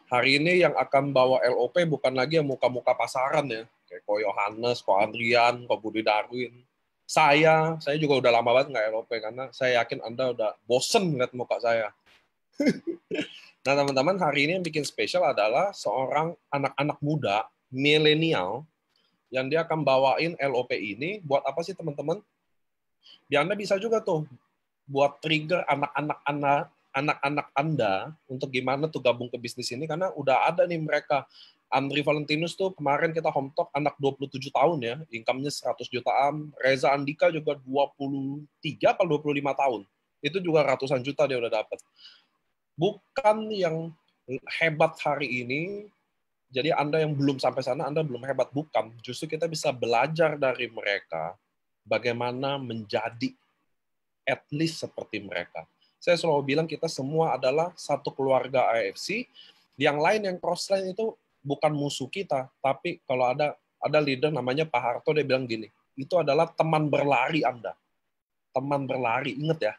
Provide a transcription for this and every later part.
Hari ini yang akan bawa LOP bukan lagi yang muka-muka pasaran ya, kayak Ko Yohanes, Ko Andrian, Ko Budi Darwin. Saya juga udah lama banget nggak LOP karena saya yakin Anda udah bosen ngeliat muka saya. Nah teman-teman, hari ini yang bikin spesial adalah seorang anak-anak muda, milenial, yang dia akan bawain LOP ini. Buat apa sih teman-teman? Ya Anda bisa juga tuh buat trigger anak-anak Anda untuk gimana tuh gabung ke bisnis ini, karena udah ada nih mereka. Andri Valentinus tuh kemarin kita home talk, anak 27 tahun ya, income-nya 100 jutaan. Reza Andika juga 23 atau 25 tahun. Itu juga ratusan juta dia udah dapat. Bukan yang hebat hari ini, jadi Anda yang belum sampai sana, Anda belum hebat. Bukan. Justru kita bisa belajar dari mereka bagaimana menjadi at least seperti mereka. Saya selalu bilang kita semua adalah satu keluarga AFC. Yang lain yang crossline itu bukan musuh kita, tapi kalau ada leader namanya Pak Harto, dia bilang gini, itu adalah teman berlari Anda. Teman berlari, ingat ya,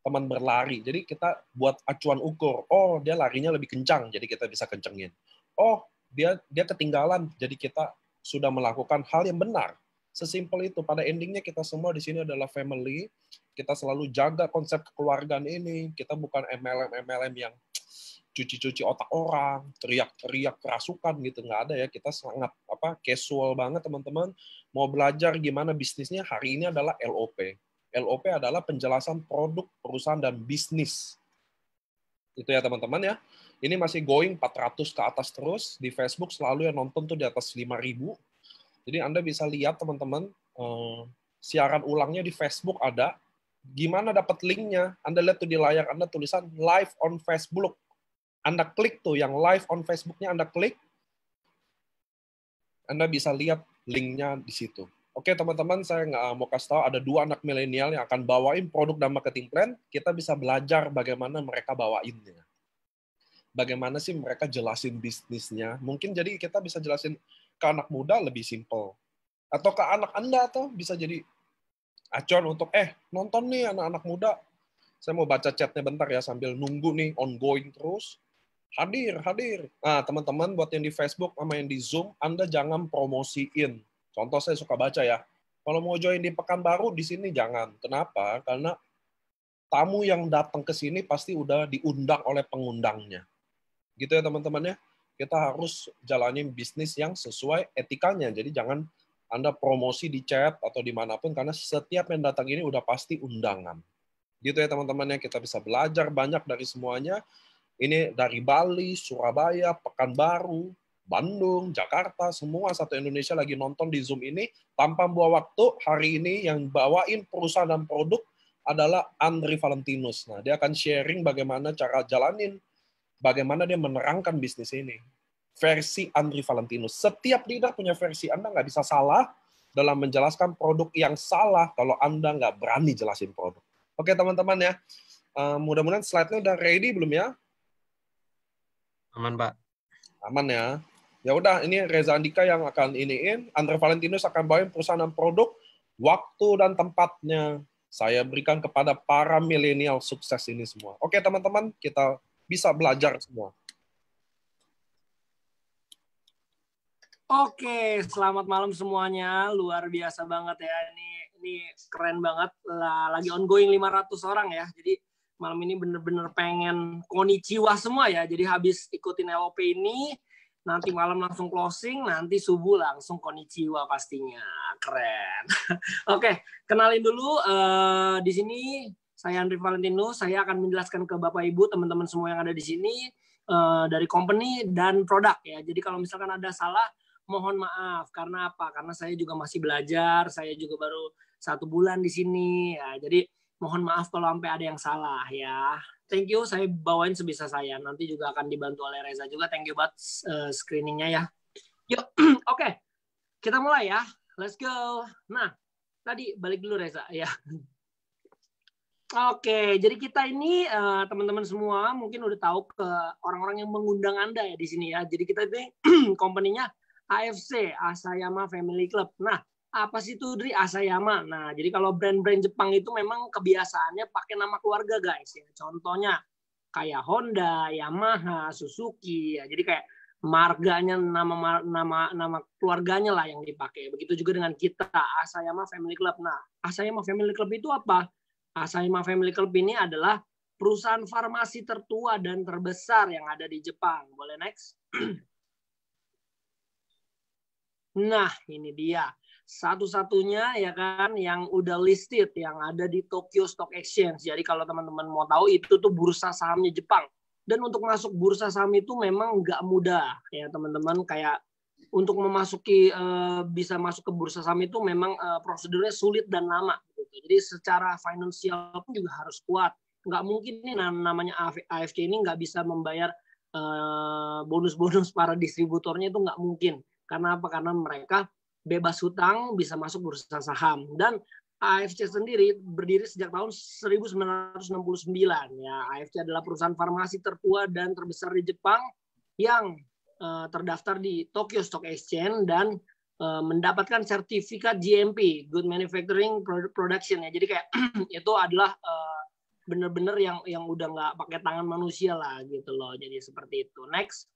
teman berlari. Jadi kita buat acuan ukur. Oh, dia larinya lebih kencang, jadi kita bisa kencengin. Oh, dia ketinggalan, jadi kita sudah melakukan hal yang benar. Sesimpel itu. Pada endingnya kita semua di sini adalah family. Kita selalu jaga konsep kekeluargaan ini. Kita bukan MLM yang cuci-cuci otak orang, teriak-teriak kerasukan gitu, nggak ada ya. Kita sangat casual banget teman-teman. Mau belajar gimana bisnisnya, hari ini adalah LOP. LOP adalah penjelasan produk, perusahaan, dan bisnis. Itu ya teman-teman ya. Ini masih going 400 ke atas terus. Di Facebook selalu yang nonton tuh di atas 5.000. Jadi Anda bisa lihat teman-teman, siaran ulangnya di Facebook ada. Gimana dapat linknya? Anda lihat tuh di layar Anda tulisan live on Facebook. Anda klik tuh yang live on Facebook-nya, Anda klik. Anda bisa lihat linknya di situ. Oke teman-teman, saya nggak mau kasih tahu, ada 2 anak milenial yang akan bawain produk dan marketing plan. Kita bisa belajar bagaimana mereka bawainnya. Bagaimana sih mereka jelasin bisnisnya. Mungkin jadi kita bisa jelasin ke anak muda lebih simple. Atau ke anak Anda tuh bisa jadi acuan untuk, nonton nih anak-anak muda. Saya mau baca chatnya bentar ya, sambil nunggu nih, ongoing terus. Hadir. Nah, teman-teman, buat yang di Facebook sama yang di Zoom, Anda jangan promosiin. Contoh saya suka baca ya. Kalau mau join di Pekanbaru, di sini jangan. Kenapa? Karena tamu yang datang ke sini pasti udah diundang oleh pengundangnya. Gitu ya teman-teman ya. Kita harus jalanin bisnis yang sesuai etikanya. Jadi jangan Anda promosi di chat atau dimanapun, karena setiap yang datang ini udah pasti undangan. Gitu ya teman-teman ya. Kita bisa belajar banyak dari semuanya. Ini dari Bali, Surabaya, Pekanbaru, Bandung, Jakarta, semua satu Indonesia lagi nonton di Zoom ini. Tanpa buang waktu, hari ini yang bawain perusahaan dan produk adalah Andri Valentinus. Nah, dia akan sharing bagaimana cara jalanin, bagaimana dia menerangkan bisnis ini. Versi Andri Valentinus. Setiap leader punya versi. Anda nggak bisa salah dalam menjelaskan produk yang salah kalau Anda nggak berani jelasin produk. Oke teman-teman ya. Mudah-mudahan slide-nya udah ready belum ya? Aman, Pak. Aman ya. Ya udah, ini Reza Andika yang akan iniin. Andre Valentinus akan bawain perusahaan dan produk. Waktu dan tempatnya saya berikan kepada para milenial sukses ini semua. Oke teman-teman, kita bisa belajar semua. Oke, selamat malam semuanya. Luar biasa banget ya. Ini keren banget. Lagi ongoing 500 orang ya. Jadi malam ini bener-bener pengen konnichiwa semua ya. Jadi habis ikutin LOP ini, nanti malam langsung closing, nanti subuh langsung konnichiwa pastinya. Keren. Oke, kenalin dulu. Di sini saya Andri Valentinus. Saya akan menjelaskan ke Bapak Ibu, teman-teman semua yang ada di sini, dari company dan produk ya. Jadi kalau misalkan ada salah, mohon maaf. Karena apa? Karena saya juga masih belajar. Saya juga baru 1 bulan di sini. Ya, jadi mohon maaf kalau sampai ada yang salah ya. Thank you, saya bawain sebisa saya. Nanti juga akan dibantu oleh Reza juga. Thank you buat screeningnya ya. Yuk, oke. Kita mulai ya. Let's go. Nah, tadi balik dulu Reza ya. Oke, jadi kita ini teman-teman semua mungkin udah tahu ke orang-orang yang mengundang Anda ya di sini ya. Jadi kita ini company-nya AFC, Asayama Family Club. Nah, apa sih itu Dri Asayama? Nah, jadi kalau brand-brand Jepang itu memang kebiasaannya pakai nama keluarga guys ya. Contohnya kayak Honda, Yamaha, Suzuki ya. Jadi kayak marganya, nama keluarganya lah yang dipakai. Begitu juga dengan kita, Asayama Family Club. Nah, Asayama Family Club itu apa? Asayama Family Club ini adalah perusahaan farmasi tertua dan terbesar yang ada di Jepang. Boleh next? Nah, ini dia. Satu-satunya ya kan yang udah listed, yang ada di Tokyo Stock Exchange. Jadi kalau teman-teman mau tahu, itu tuh bursa sahamnya Jepang. Dan untuk masuk bursa saham itu memang nggak mudah ya teman-teman. Kayak untuk memasuki bisa masuk ke bursa saham itu memang prosedurnya sulit dan lama. Gitu. Jadi secara finansial pun juga harus kuat. Nggak mungkin nih namanya AFC ini nggak bisa membayar bonus-bonus para distributornya, itu nggak mungkin. Karena apa? Karena mereka bebas hutang, bisa masuk bursa saham. Dan AFC sendiri berdiri sejak tahun 1969. Ya, AFC adalah perusahaan farmasi tertua dan terbesar di Jepang yang terdaftar di Tokyo Stock Exchange dan mendapatkan sertifikat GMP, Good Manufacturing Production. Ya. Jadi kayak itu adalah benar-benar yang udah nggak pakai tangan manusia lah gitu loh. Jadi seperti itu. Next.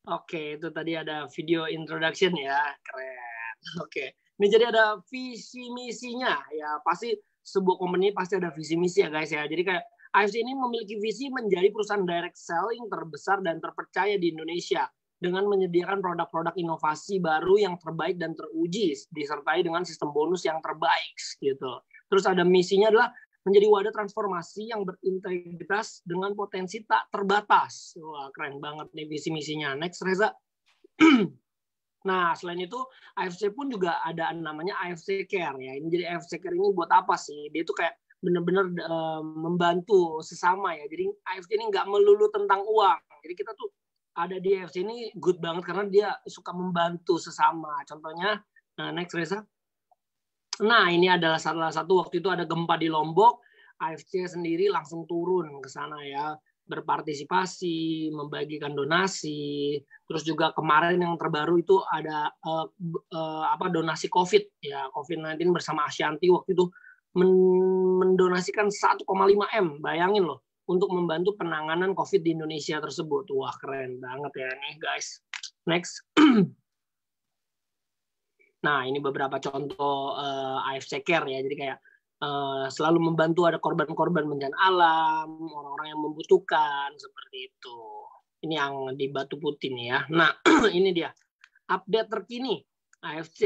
Oke, itu tadi ada video introduction ya, keren. Oke, ini jadi ada visi misinya ya, pasti sebuah company pasti ada visi misi ya guys ya. Jadi kayak AFC ini memiliki visi menjadi perusahaan direct selling terbesar dan terpercaya di Indonesia dengan menyediakan produk-produk inovasi baru yang terbaik dan teruji disertai dengan sistem bonus yang terbaik gitu. Terus ada misinya adalah menjadi wadah transformasi yang berintegritas dengan potensi tak terbatas. Wah, keren banget nih visi misinya. Next, Reza. Nah, selain itu AFC pun juga ada namanya AFC Care ya. Ini jadi AFC Care ini buat apa sih? Dia itu kayak benar-benar membantu sesama ya. Jadi AFC ini nggak melulu tentang uang. Jadi kita tuh ada di AFC ini good banget karena dia suka membantu sesama. Contohnya, next Reza. Nah, ini adalah salah satu waktu itu ada gempa di Lombok, AFC sendiri langsung turun ke sana ya, berpartisipasi, membagikan donasi. Terus juga kemarin yang terbaru itu ada donasi COVID ya, COVID-19 bersama Ashanti waktu itu mendonasikan 1,5 M, bayangin loh, untuk membantu penanganan COVID di Indonesia tersebut. Wah, keren banget ya nih guys. Next. Nah, ini beberapa contoh AFC Care ya. Jadi kayak selalu membantu, ada korban-korban bencana alam, orang-orang yang membutuhkan, seperti itu. Ini yang di Batu Putih nih ya. Nah, ini dia. Update terkini AFC.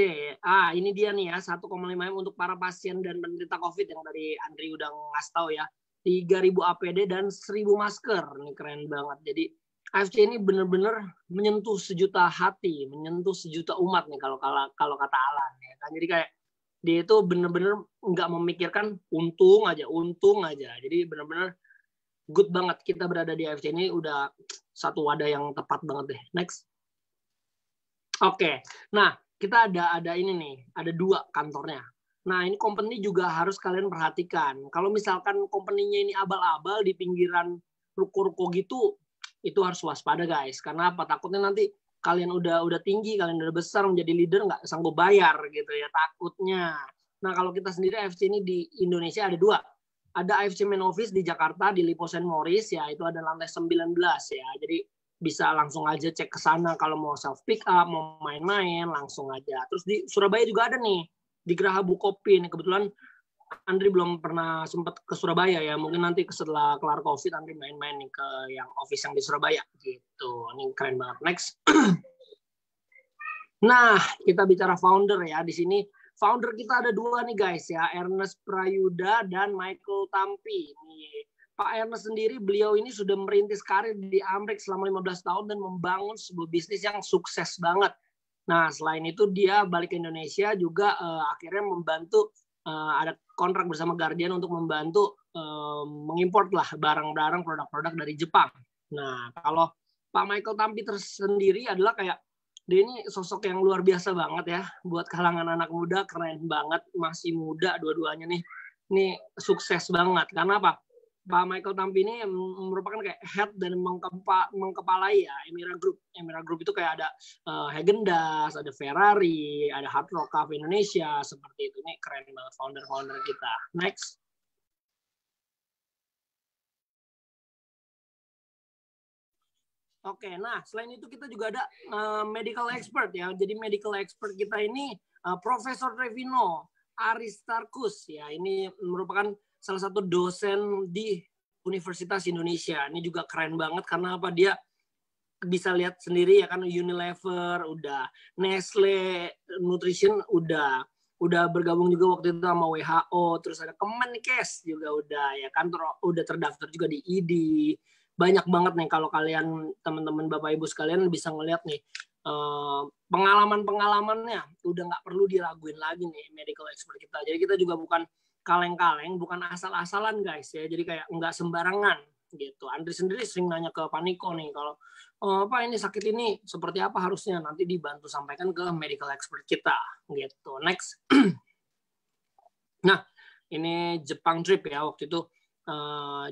Ini dia nih ya, 1,5 M untuk para pasien dan penderita COVID yang tadi Andri udah ngasih tahu ya. 3.000 APD dan 1.000 masker. Ini keren banget. Jadi AFC ini benar-benar menyentuh sejuta hati, menyentuh sejuta umat nih kalau kata Alan ya kan. Jadi kayak dia itu benar-benar nggak memikirkan untung aja. Jadi benar-benar good banget kita berada di AFC ini, udah satu wadah yang tepat banget deh. Next. Oke. Nah, kita ada ini nih, ada 2 kantornya. Nah, ini company juga harus kalian perhatikan. Kalau misalkan company-nya ini abal-abal di pinggiran ruko-ruko gitu, itu harus waspada guys. Karena apa? Takutnya nanti kalian udah tinggi, kalian udah besar, menjadi leader nggak sanggup bayar gitu ya, takutnya. Nah, kalau kita sendiri AFC ini di Indonesia ada 2. Ada AFC Main Office di Jakarta di Lipo St. Maurice ya, itu ada lantai 19 ya. Jadi bisa langsung aja cek ke sana kalau mau self pick up, mau main-main langsung aja. Terus di Surabaya juga ada nih di Geraha Bukopin. Kebetulan Andri belum pernah sempat ke Surabaya ya. Mungkin nanti setelah kelar COVID Andri main-main nih ke yang office yang di Surabaya gitu. Ini keren banget. Next. Nah, kita bicara founder ya. Di sini founder kita ada 2 nih guys ya. Ernest Prayuda dan Michael Tampi. Nih, Pak Ernest sendiri, beliau ini sudah merintis karir di Amrik selama 15 tahun dan membangun sebuah bisnis yang sukses banget. Nah, selain itu dia balik ke Indonesia juga akhirnya membantu ada kontrak bersama Guardian untuk membantu mengimport lah barang-barang produk-produk dari Jepang. Nah, kalau Pak Michael Tampi tersendiri adalah kayak dia ini sosok yang luar biasa banget ya buat kalangan anak muda, keren banget, masih muda dua-duanya nih. ini sukses banget. Karena apa? Pak Michael Tampi ini merupakan kayak head dan mengkepalai ya Emira Group. Emira Group itu kayak ada Häagen-Dazs, ada Ferrari, ada Hard Rock Cafe Indonesia, seperti itu. Ini keren banget founder-founder kita. Next. Oke, nah selain itu kita juga ada medical expert ya. Jadi medical expert kita ini Profesor Trevino Aristarkus ya. Ini merupakan salah satu dosen di Universitas Indonesia. Ini juga keren banget karena apa, dia bisa lihat sendiri ya kan, Unilever udah, Nestle Nutrition udah bergabung juga waktu itu sama WHO, terus ada Kemenkes juga udah ya kan, udah terdaftar juga di ID. Banyak banget nih kalau kalian teman-teman Bapak Ibu sekalian bisa ngeliat nih pengalaman-pengalamannya, udah nggak perlu diraguin lagi nih medical expert kita. Jadi kita juga bukan kaleng-kaleng, bukan asal-asalan guys ya. Jadi kayak nggak sembarangan gitu. Andri sendiri sering nanya ke Pak Niko nih, kalau Pak ini sakit ini seperti apa harusnya, nanti dibantu sampaikan ke medical expert kita gitu. Next. Nah ini Jepang trip ya waktu itu.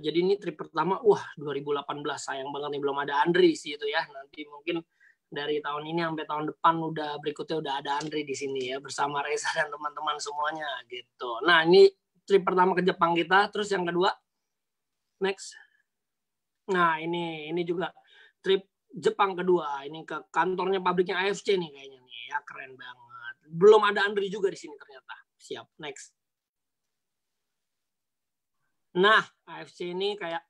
Jadi ini trip pertama, 2018, sayang banget nih belum ada Andri sih itu ya. Nanti mungkin dari tahun ini sampai tahun depan berikutnya udah ada Andri di sini ya bersama Reza dan teman-teman semuanya gitu. Nah ini trip pertama ke Jepang kita, terus yang kedua, next. Nah ini juga trip Jepang kedua, ini ke kantornya pabriknya AFC nih kayaknya nih ya, keren banget. Belum ada Andri juga di sini ternyata. Siap, next. Nah AFC ini kayak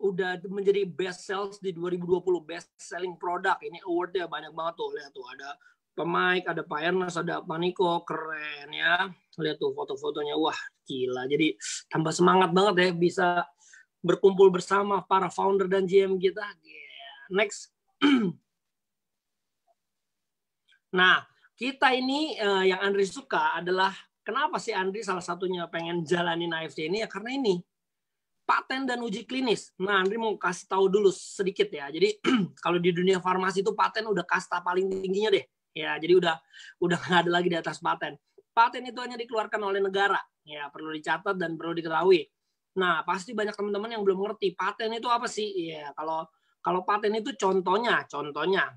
udah menjadi best sales di 2020, best selling product. Ini awardnya banyak banget tuh, lihat tuh ada Pak Mike, ada Pak Ernest, ada Pak Niko, keren ya. Lihat tuh foto-fotonya, wah gila. Jadi tambah semangat banget ya bisa berkumpul bersama para founder dan GM kita. Yeah. Next. Nah, kita ini yang Andri suka adalah, kenapa sih Andri salah satunya pengen jalanin AFC ini ya, karena ini paten dan uji klinis. Nah, Andri mau kasih tahu dulu sedikit ya. Jadi kalau di dunia farmasi itu paten udah kasta paling tingginya deh. Ya, jadi udah nggak ada lagi di atas paten. Paten itu hanya dikeluarkan oleh negara. Ya, perlu dicatat dan perlu diketahui. Nah, pasti banyak teman-teman yang belum ngerti paten itu apa sih? Ya, kalau paten itu contohnya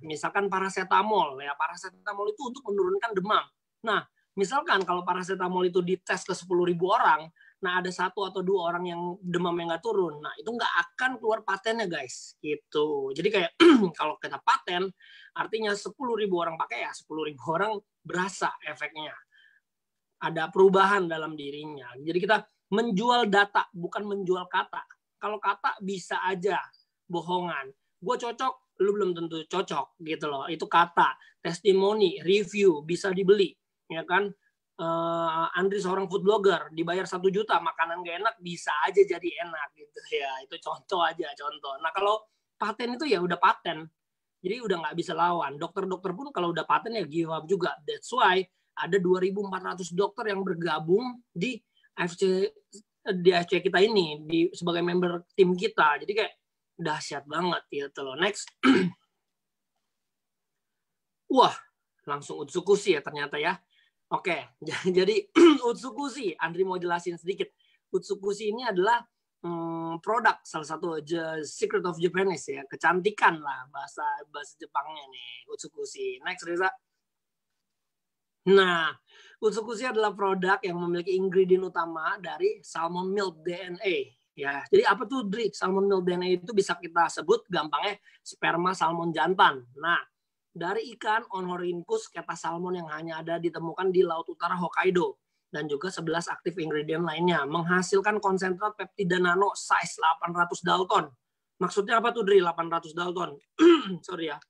misalkan paracetamol ya. Paracetamol itu untuk menurunkan demam. Nah, misalkan kalau paracetamol itu dites ke 10.000 orang, nah ada 1 atau 2 orang yang demamnya nggak turun, nah itu nggak akan keluar patennya guys, gitu. Jadi kayak kalau kita paten, artinya 10.000 orang pakai ya, 10.000 orang berasa efeknya, ada perubahan dalam dirinya. Jadi kita menjual data, bukan menjual kata. Kalau kata bisa aja bohongan, gue cocok, lu belum tentu cocok gitu loh. Itu kata, testimoni, review bisa dibeli, ya kan. Andri seorang food blogger, dibayar 1 juta, makanan gak enak bisa aja jadi enak gitu ya. Itu contoh aja, contoh. Nah kalau paten itu ya udah paten, jadi udah nggak bisa lawan. Dokter-dokter pun kalau udah paten ya give up juga. That's why ada 2.400 dokter yang bergabung di AFC kita ini, sebagai member tim kita. Jadi kayak dahsyat banget gitu loh. Next. Wah, langsung Utsukushi ya ternyata ya. Oke, jadi Utsukushi, Andri mau jelasin sedikit. Utsukushi ini adalah produk salah satu secret of Japanese ya, kecantikan lah bahasa Jepangnya nih, Utsukushi. Next, Reza. Nah, Utsukushi adalah produk yang memiliki ingredient utama dari salmon milk DNA. Ya, jadi apa tuh Dri? Salmon milk DNA itu bisa kita sebut gampangnya sperma salmon jantan. Nah, dari ikan Ornithorhynchus keta salmon yang hanya ada ditemukan di Laut Utara Hokkaido, dan juga 11 aktif ingredient lainnya, menghasilkan konsentrat peptida nano size 800 Dalton. Maksudnya apa tuh Dri 800 Dalton? Sorry ya.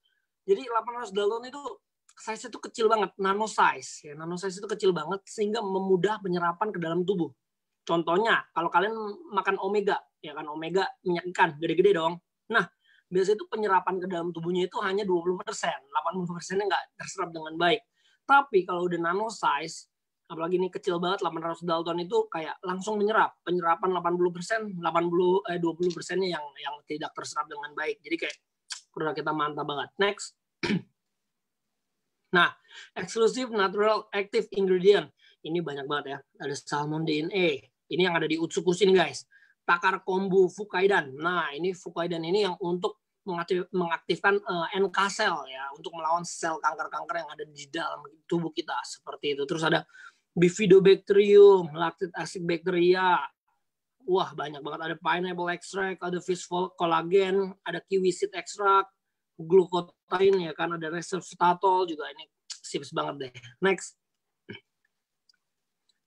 Jadi 800 Dalton itu size itu kecil banget, nano size. Ya, nano size itu kecil banget sehingga memudah penyerapan ke dalam tubuh. Contohnya, kalau kalian makan omega, ya kan omega minyak ikan, gede-gede dong. Nah, biasanya itu penyerapan ke dalam tubuhnya itu hanya 20%, 80%-nya nggak terserap dengan baik. Tapi kalau udah nano size, apalagi ini kecil banget, 800 Dalton itu kayak langsung menyerap. Penyerapan 80%, 20%-nya yang tidak terserap dengan baik. Jadi kayak produk kita mantap banget. Next. Nah, exclusive natural active ingredient. Ini banyak banget ya. Ada salmon DNA, Ini yang ada di Utsukushi nih guys. Takar Kombu Fukaidan. Nah, ini Fukaidan ini yang untuk mengaktifkan NK cell ya, untuk melawan sel kanker-kanker yang ada di dalam tubuh kita seperti itu. Terus ada Bifidobacterium, lactic acid bacteria. Wah, banyak banget. Ada pineapple extract, ada fish collagen, ada kiwi seed extract, glucothine ya kan, ada resveratrol juga. Ini sips banget deh. Next.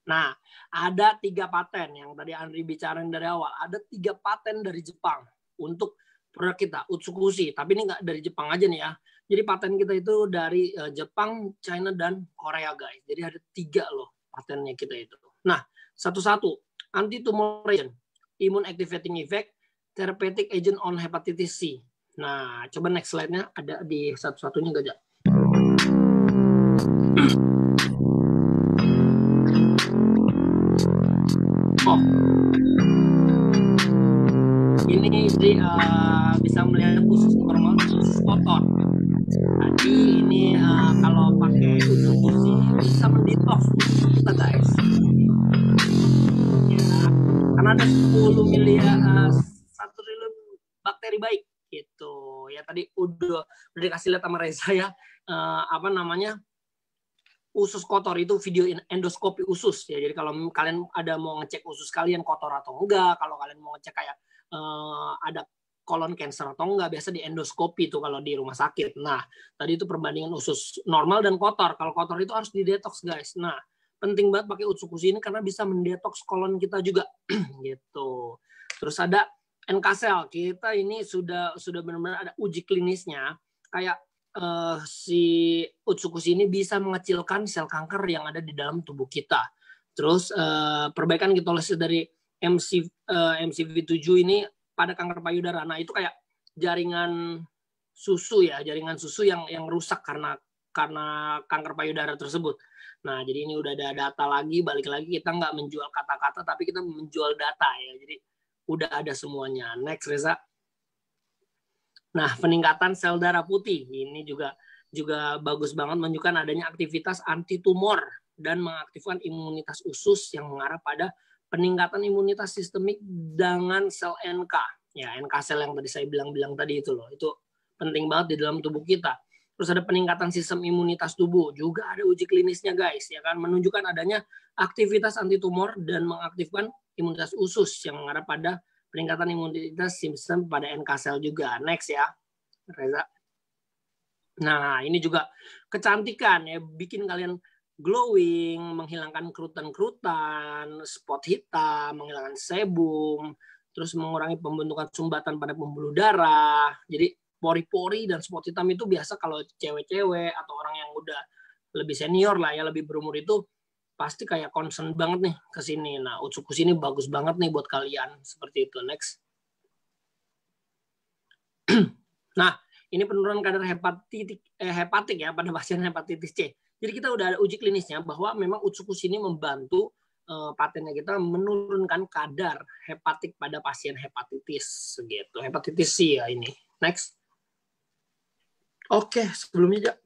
Nah, ada 3 paten yang tadi Andri bicarain dari awal. Ada 3 paten dari Jepang untuk produk kita, Utsukushi. Tapi ini nggak dari Jepang aja nih ya. Jadi paten kita itu dari Jepang, China, dan Korea guys. Jadi ada 3 loh patennya kita itu. Nah, satu-satu. Anti-tumor agent, immune activating effect, therapeutic agent on hepatitis C. Nah, coba next slide-nya ada di satu-satunya gak, Jak? Oh, ini jadi bisa melihat usus normal dan usus kotor. Tadi ini kalau pakai Utsukushi bisa mendetox kita guys. Ya, karena ada 10 miliar 1 triliun bakteri baik gitu. Ya tadi udah dikasih lihat sama Reza ya, apa namanya, usus kotor itu video endoskopi usus ya. Jadi kalau kalian ada mau ngecek usus kalian kotor atau enggak, kalau kalian mau ngecek kayak ada colon cancer atau enggak, biasa di endoskopi itu kalau di rumah sakit. Nah, tadi itu perbandingan usus normal dan kotor. Kalau kotor itu harus didetox guys. Nah, penting banget pakai Utsukushi ini karena bisa mendetoks kolon kita juga gitu. Terus ada NK cell. Kita ini sudah benar-benar ada uji klinisnya kayak si Utsukushi ini bisa mengecilkan sel kanker yang ada di dalam tubuh kita. Terus perbaikan kitolisis dari MCV7 ini pada kanker payudara. Nah, itu kayak jaringan susu ya, jaringan susu yang rusak karena kanker payudara tersebut. Nah, jadi ini udah ada data lagi, balik lagi kita nggak menjual kata-kata, tapi kita menjual data ya. Jadi udah ada semuanya. Next, Reza. Nah, peningkatan sel darah putih ini juga bagus banget, menunjukkan adanya aktivitas anti tumor dan mengaktifkan imunitas usus yang mengarah pada peningkatan imunitas sistemik dengan sel NK. Ya, NK sel yang tadi saya bilang tadi itu loh. Itu penting banget di dalam tubuh kita. Terus ada peningkatan sistem imunitas tubuh, juga ada uji klinisnya guys, ya kan, menunjukkan adanya aktivitas anti tumor dan mengaktifkan imunitas usus yang mengarah pada peningkatan imunitas sistem pada NK sel juga. Next ya, Reza. Nah, ini juga kecantikan ya, bikin kalian glowing, menghilangkan kerutan-kerutan, spot hitam, menghilangkan sebum, terus mengurangi pembentukan sumbatan pada pembuluh darah. Jadi pori-pori dan spot hitam itu biasa kalau cewek-cewek atau orang yang udah lebih senior lah ya, lebih berumur itu pasti kayak concern banget nih ke sini. Nah, Utsukushi ini bagus banget nih buat kalian. Seperti itu. Next. Nah, ini penurunan kadar hepatik ya pada pasien hepatitis C. Jadi kita udah ada uji klinisnya bahwa memang Utsukushi ini membantu patennya kita menurunkan kadar hepatik pada pasien hepatitis gitu. Hepatitis C ya ini. Next. Oke, sebelumnya Jak.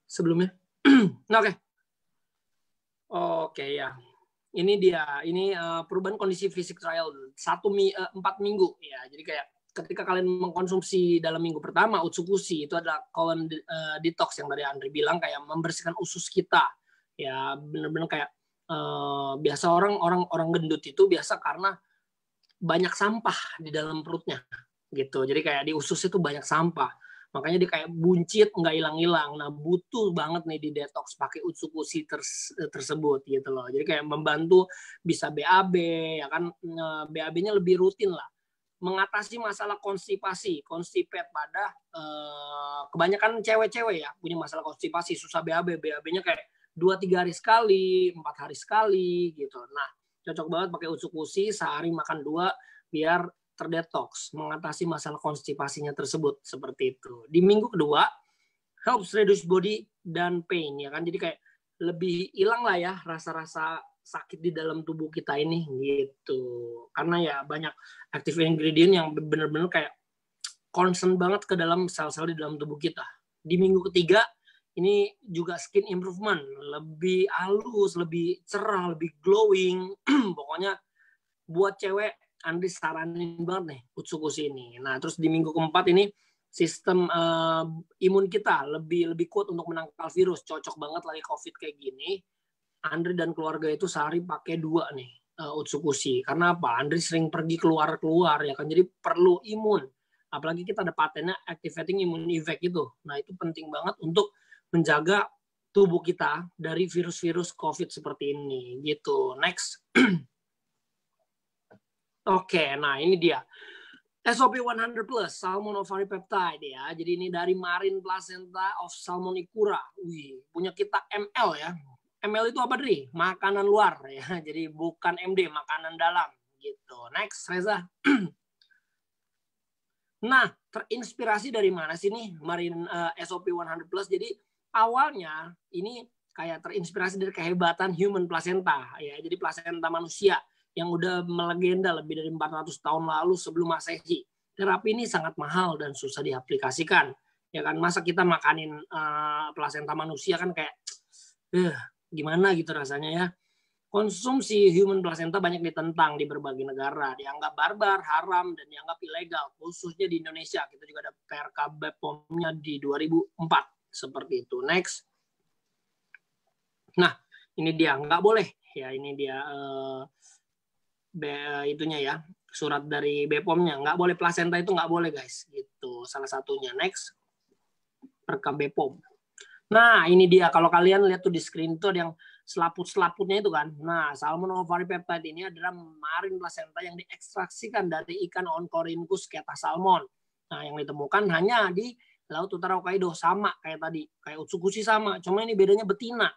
Sebelumnya. Nah, Oke ya. Ini dia. Ini perubahan kondisi fisik trial 4 minggu ya. Jadi kayak ketika kalian mengkonsumsi dalam minggu pertama Utsukushi itu adalah colon detox yang tadi Andri bilang, kayak membersihkan usus kita. Ya, benar-benar kayak biasa orang gendut itu biasa karena banyak sampah di dalam perutnya gitu. Jadi kayak di usus itu banyak sampah. Makanya dia kayak buncit, nggak hilang-hilang. Nah, butuh banget nih di detox pakai Utsukushi tersebut gitu loh. Jadi kayak membantu bisa BAB, ya kan, BAB-nya lebih rutin lah. Mengatasi masalah konstipasi, constipate pada kebanyakan cewek-cewek ya punya masalah konstipasi, susah BAB, BAB-nya kayak 2-3 hari sekali, 4 hari sekali gitu. Nah, cocok banget pakai Utsukushi, sehari makan 2 biar terdetoks, mengatasi masalah konstipasinya tersebut seperti itu. Di minggu kedua, helps reduce body dan pain ya kan. Jadi kayak lebih hilang lah ya rasa-rasa sakit di dalam tubuh kita ini gitu. Karena ya banyak active ingredient yang benar-benar kayak concern banget ke dalam sel-sel di dalam tubuh kita. Di minggu ketiga Ini juga skin improvement, lebih halus, lebih cerah, lebih glowing. Pokoknya buat cewek, Andri saranin banget nih Utsukushi ini. Nah, terus di minggu keempat ini sistem imun kita lebih kuat untuk menangkal virus. Cocok banget lagi COVID kayak gini. Andri dan keluarga itu sehari pakai 2 nih Utsukushi. Karena apa? Andri sering pergi keluar ya kan. Jadi perlu imun. Apalagi kita ada patennya activating immune effect itu. Nah, itu penting banget untuk menjaga tubuh kita dari virus-virus COVID seperti ini gitu. Next. Oke, nah ini dia. SOP 100 plus Salmon Ovari Peptide ya. Jadi ini dari Marine Placenta of Salmon Ikura. Wih, punya kita ML ya. ML itu apa, Dri? Makanan luar ya. Jadi bukan MD, makanan dalam gitu. Next, Reza. Nah, terinspirasi dari mana sih nih Marine SOP 100 plus? Jadi awalnya ini kayak terinspirasi dari kehebatan human placenta ya. Jadi plasenta manusia yang udah melegenda lebih dari 400 tahun lalu sebelum Masehi. Terapi ini sangat mahal dan susah diaplikasikan. Ya kan, masa kita makanin plasenta manusia kan kayak gimana gitu rasanya ya. Konsumsi human placenta banyak ditentang di berbagai negara, dianggap barbar, haram, dan dianggap ilegal, khususnya di Indonesia. Kita juga ada PRK BPOM-nya di 2004, seperti itu. Next. Nah, ini dia, nggak boleh. Ya, ini dia itunya ya, surat dari BPOM-nya. Nggak boleh, plasenta itu nggak boleh, guys. Gitu, salah satunya. Next. PRK BPOM. Nah, ini dia. Kalau kalian lihat tuh di screen itu ada yang selaput-selaputnya itu kan. Nah, Salmon Ovari Peptide ini adalah marine placenta yang diekstraksikan dari ikan Oncorhynchus keta salmon. Nah, yang ditemukan hanya di Laut Utara Hokkaido. Sama kayak tadi. Kayak Utsukushi sama. Cuma ini bedanya betina.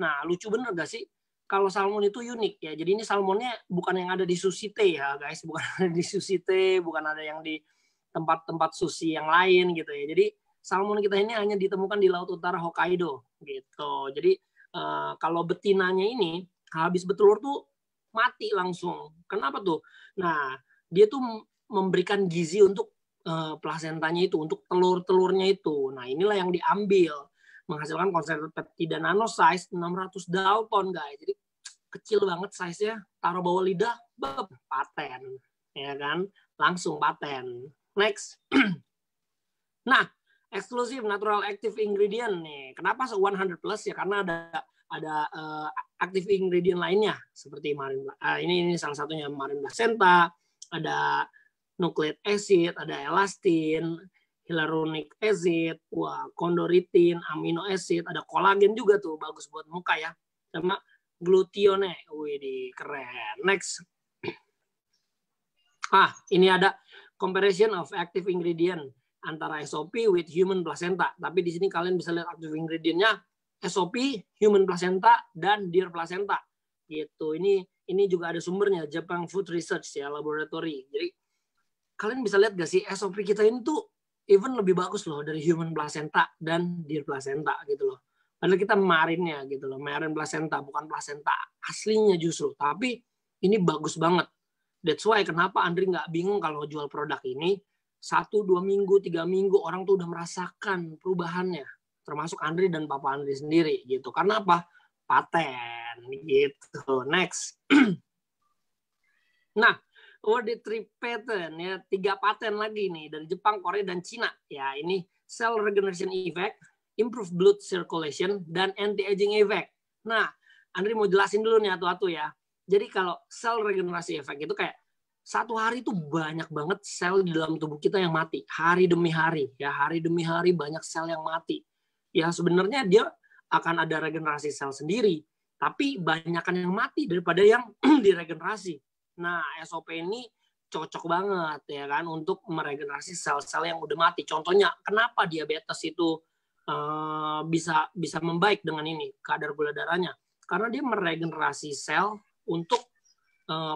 Nah, lucu bener gak sih? Kalau salmon itu unik ya. Jadi ini salmonnya bukan yang ada di sushi teh ya guys. Bukan ada di sushi teh. Bukan ada yang di tempat-tempat sushi yang lain gitu ya. Jadi salmon kita ini hanya ditemukan di Laut Utara Hokkaido gitu. Jadi kalau betinanya ini habis bertelur tuh mati langsung. Kenapa tuh? Nah, dia tuh memberikan gizi untuk plasentanya itu, untuk telur-telurnya itu. Nah, inilah yang diambil. Menghasilkan konsentrat peptida nanosize 600 Dalton, guys. Jadi kecil banget size-nya. Taruh bawah lidah, paten. Ya kan? Langsung paten. Next. Nah, eksklusif natural active ingredient nih. Kenapa 100 plus ya? Karena ada active ingredient lainnya seperti ini salah satunya marine placenta, ada nucleic acid, ada elastin, hyaluronic acid, chondroitin, amino acid, ada kolagen juga tuh bagus buat muka ya. Sama glutathione. Wih, keren. Next. Ini ada comparison of active ingredient antara SOP with human placenta. Tapi di sini kalian bisa lihat active ingredient-nya SOP, human placenta, dan deer placenta. Gitu. Ini juga ada sumbernya, Japan Food Research ya, laboratory. Jadi kalian bisa lihat gak sih SOP kita ini tuh even lebih bagus loh dari human placenta dan deer placenta gitu loh. Padahal kita marine-nya gitu loh, marine placenta, bukan placenta aslinya justru. Tapi ini bagus banget. That's why kenapa Andri nggak bingung kalau jual produk ini 1-2 minggu, 3 minggu orang tuh udah merasakan perubahannya, termasuk Andri dan Papa Andri sendiri gitu. Karena apa? Paten gitu. Next. Nah, awarded 3 patent ya, 3 paten lagi nih dari Jepang, Korea, dan Cina. Ya, ini cell regeneration effect, improve blood circulation, dan anti-aging effect. Nah, Andri mau jelasin dulu nih atu-atu ya. Jadi kalau cell regenerasi effect itu kayak satu hari itu banyak banget sel di dalam tubuh kita yang mati. Hari demi hari. Ya, hari demi hari banyak sel yang mati. Ya, sebenarnya dia akan ada regenerasi sel sendiri. Tapi banyakan yang mati daripada yang diregenerasi. Nah, SOP ini cocok banget ya kan untuk meregenerasi sel-sel yang udah mati. Contohnya, kenapa diabetes itu bisa membaik dengan ini, kadar gula darahnya? Karena dia meregenerasi sel untuk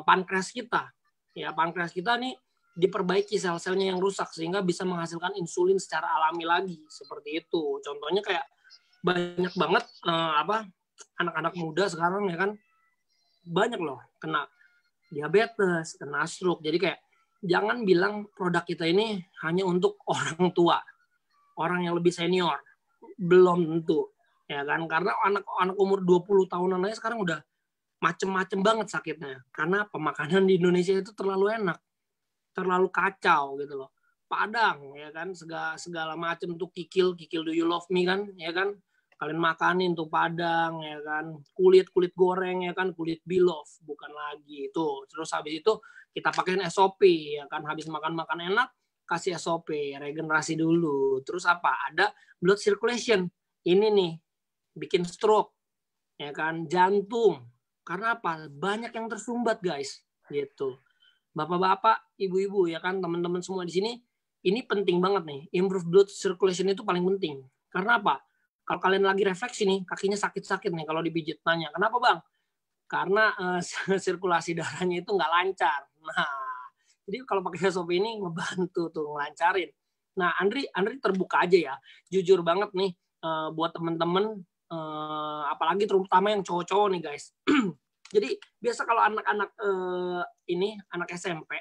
pankreas kita. Ya, pankreas kita nih diperbaiki sel-selnya yang rusak sehingga bisa menghasilkan insulin secara alami lagi, seperti itu. Contohnya kayak banyak banget anak-anak muda sekarang ya kan banyak loh kena diabetes, kena stroke. Jadi kayak jangan bilang produk kita ini hanya untuk orang tua, orang yang lebih senior. belum tentu. Ya kan? Karena anak umur 20 tahunan aja sekarang udah macem-macem banget sakitnya. Karena pemakanan di Indonesia itu terlalu enak. Terlalu kacau gitu loh. Padang ya kan, segala macem tuh kikil do you love me kan, ya kan? Kalian makanin tuh Padang ya kan, kulit goreng ya kan, kulit bilof bukan lagi itu. Terus habis itu kita pakein SOP ya kan, habis makan enak kasih SOP regenerasi dulu. Terus apa? Ada blood circulation. Ini nih bikin stroke ya kan, jantung. Karena apa? Banyak yang tersumbat guys, gitu. Bapak-bapak, ibu-ibu ya kan, teman-teman semua di sini, ini penting banget nih. Improve blood circulation itu paling penting. Karena apa? Kalau kalian lagi refleksi nih, kakinya sakit-sakit nih kalau dipijit. Tanya, kenapa bang? Karena sirkulasi darahnya itu nggak lancar. Nah, jadi kalau pakai SOP ini ngebantu tuh ngelancarin. Nah, Andri terbuka aja ya. Jujur banget nih buat teman-teman, apalagi terutama yang cowok-cowok nih guys. Jadi biasa kalau anak-anak ini anak SMP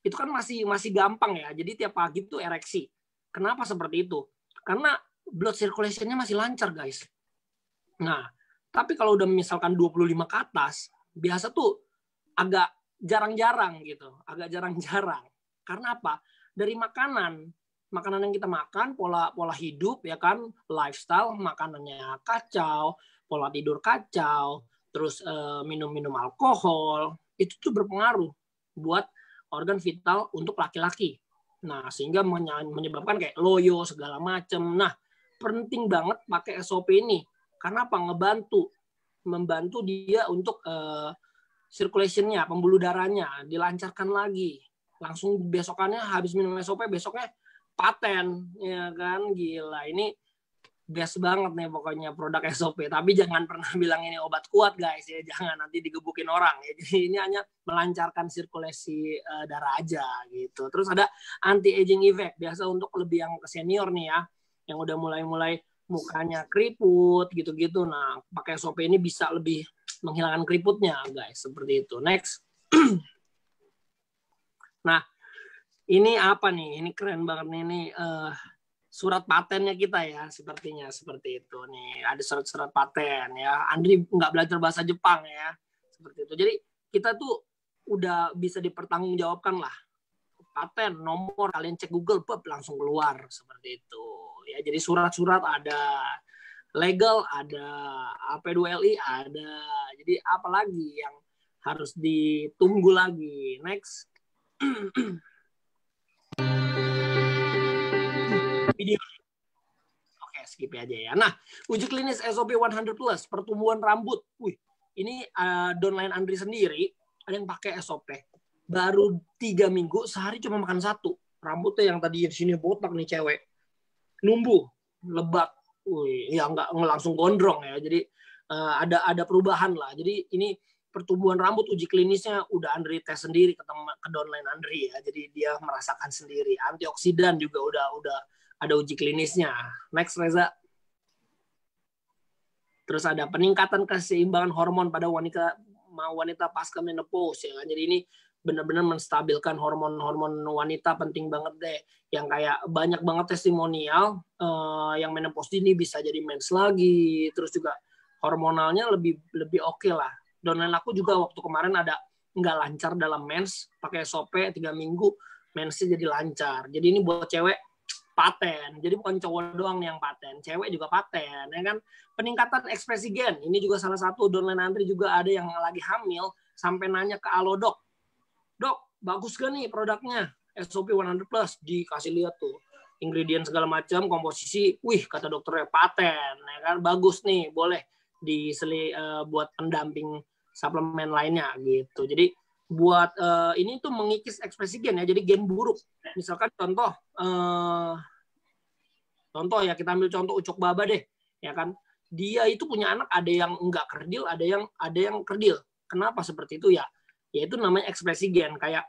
itu kan masih gampang ya. Jadi tiap pagi tuh ereksi. Kenapa seperti itu? Karena blood circulation-nya masih lancar guys. Nah, tapi kalau udah misalkan 25 ke atas, biasa tuh agak jarang-jarang gitu. Agak jarang-jarang. Karena apa? Dari makanan yang kita makan, pola hidup ya kan, lifestyle, makanannya kacau, pola tidur kacau, terus minum alkohol, itu tuh berpengaruh buat organ vital untuk laki-laki. Nah, sehingga menyebabkan kayak loyo segala macem. Nah, penting banget pakai SOP ini. Karena apa? Membantu dia untuk circulation-nya, pembuluh darahnya dilancarkan lagi. Langsung besokannya habis minum SOP, besoknya paten, ya kan? Gila, ini best banget nih pokoknya produk SOP. Tapi jangan pernah bilang ini obat kuat guys ya, jangan nanti digebukin orang ya. Jadi ini hanya melancarkan sirkulasi darah aja gitu. Terus ada anti aging effect, biasa untuk lebih yang ke senior nih ya, yang udah mulai mukanya keriput gitu-gitu. Nah, pakai SOP ini bisa lebih menghilangkan keriputnya guys, seperti itu. Next. Nah, ini apa nih? Ini keren banget nih, ini surat patennya kita ya, sepertinya seperti itu nih. Ada surat paten ya. Andri nggak belajar bahasa Jepang ya, seperti itu. Jadi kita tuh udah bisa dipertanggungjawabkan lah. Paten, nomor, kalian cek Google, langsung keluar seperti itu. Ya, jadi surat-surat ada, legal ada, AP2LI ada. Jadi apalagi yang harus ditunggu lagi? Next. Video. Oke, skip aja ya. Nah, uji klinis SOP 100 plus pertumbuhan rambut. Wih, ini downline Andri sendiri ada yang pakai SOP. Baru 3 minggu sehari cuma makan 1. Rambutnya yang tadi di sini botak nih cewek, numbuh, lebat. Wih, ya nggak langsung gondrong ya. Jadi ada perubahan lah. Jadi ini pertumbuhan rambut uji klinisnya udah Andri tes sendiri ke downline Andri ya. Jadi dia merasakan sendiri. Antioksidan juga udah ada uji klinisnya. Next Reza. Terus ada peningkatan keseimbangan hormon pada wanita pasca menopause ya kan. Jadi ini benar-benar menstabilkan hormon wanita, penting banget deh. Yang kayak banyak banget testimonial yang menopause ini bisa jadi mens lagi. Terus juga hormonalnya lebih oke lah. Downline aku juga waktu kemarin ada nggak lancar dalam mens, pakai SOP 3 minggu mensnya jadi lancar. Jadi ini buat cewek paten. Jadi bukan cowok doang yang paten, cewek juga paten, ya kan? Peningkatan ekspresi gen. Ini juga salah satu downline Andri juga ada yang lagi hamil sampai nanya ke Alodok. Dok, bagus gak nih produknya? SOP 100 plus dikasih lihat tuh. Ingredient segala macam, komposisi, wih kata dokternya paten, ya kan? Bagus nih, boleh buat pendamping suplemen lainnya gitu. Jadi buat ini tuh mengikis ekspresi gen ya, jadi gen buruk. Misalkan contoh ya, kita ambil contoh Ucok Baba deh, ya kan? Dia itu punya anak, ada yang enggak kerdil, ada yang kerdil. Kenapa seperti itu ya? Yaitu namanya ekspresi gen, kayak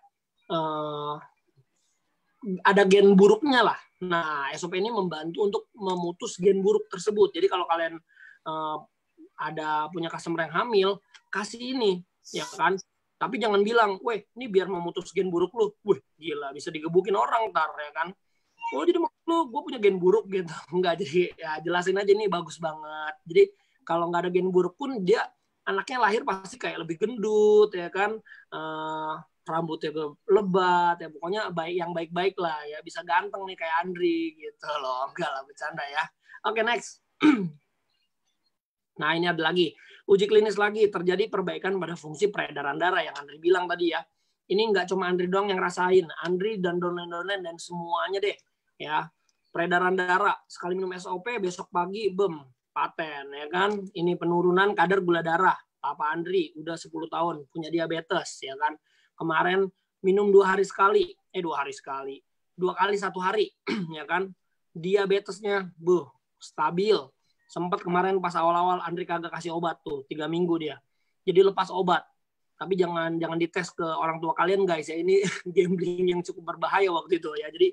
ada gen buruknya lah. Nah, SOP ini membantu untuk memutus gen buruk tersebut. Jadi kalau kalian ada punya customer yang hamil, kasih ini, ya kan? Tapi jangan bilang, weh, ini biar memutus gen buruk lu. Wih, gila, bisa digebukin orang ntar, ya kan? Oh jadi maksud lu gue punya gen buruk gitu? Enggak, jadi ya jelasin aja nih bagus banget. Jadi kalau nggak ada gen buruk pun dia anaknya lahir pasti kayak lebih gendut ya kan, rambutnya lebat ya, pokoknya baik yang baik-baik lah ya, bisa ganteng nih kayak Andri gitu loh. Enggak lah, bercanda ya. Oke, next. Nah ini ada lagi uji klinis lagi, terjadi perbaikan pada fungsi peredaran darah yang Andri bilang tadi ya. Ini nggak cuma Andri doang yang rasain, Andri dan donen-donen dan semuanya deh ya. Peredaran darah, sekali minum SOP besok pagi paten ya kan. Ini penurunan kadar gula darah. Papa Andri udah 10 tahun punya diabetes ya kan. Kemarin minum 2 kali satu hari ya kan. Diabetesnya stabil. Sempat kemarin pas awal-awal Andri kagak kasih obat tuh 3 minggu dia. Jadi lepas obat. Tapi jangan dites ke orang tua kalian guys ya, ini gambling yang cukup berbahaya waktu itu ya. Jadi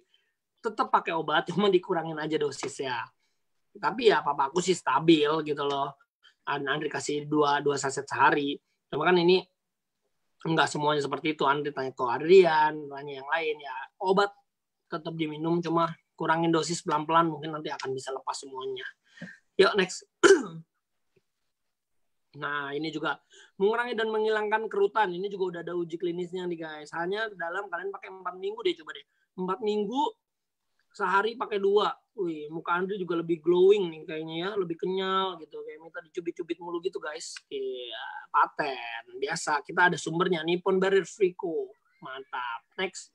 tetap pakai obat, cuma dikurangin aja dosisnya. Tapi ya papa aku sih stabil gitu loh. Andri kasih 2 saset sehari. Cuma kan ini enggak semuanya seperti itu. Andri tanya ke Adrian, tanya yang lain ya. Obat tetap diminum, cuma kurangin dosis pelan-pelan, mungkin nanti akan bisa lepas semuanya. Yuk next. Nah ini juga mengurangi dan menghilangkan kerutan. Ini juga udah ada uji klinisnya nih guys. Hanya dalam kalian pakai 4 minggu deh, coba deh. 4 minggu sehari pakai 2. Wih, muka Andri juga lebih glowing nih kayaknya ya, lebih kenyal gitu. Kayak minta dicubit-cubit mulu gitu guys. Iya, paten. Biasa, kita ada sumbernya. Nippon Barrier Frico. Mantap. Next.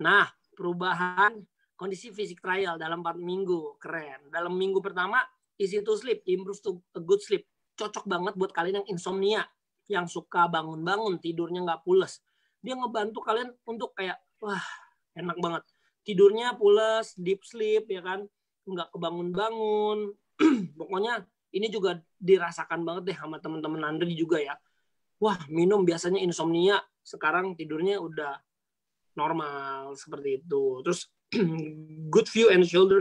Nah, perubahan kondisi fisik trial dalam 4 minggu. Keren. Dalam minggu pertama, easy to sleep, improve to a good sleep. Cocok banget buat kalian yang insomnia, yang suka bangun-bangun, tidurnya nggak pules. Dia ngebantu kalian untuk kayak, wah, enak banget. Tidurnya pules, deep sleep, ya kan? Nggak kebangun-bangun. Pokoknya ini juga dirasakan banget deh sama teman-teman Andri juga ya. Wah, minum biasanya insomnia, sekarang tidurnya udah normal seperti itu. Terus good view and shoulder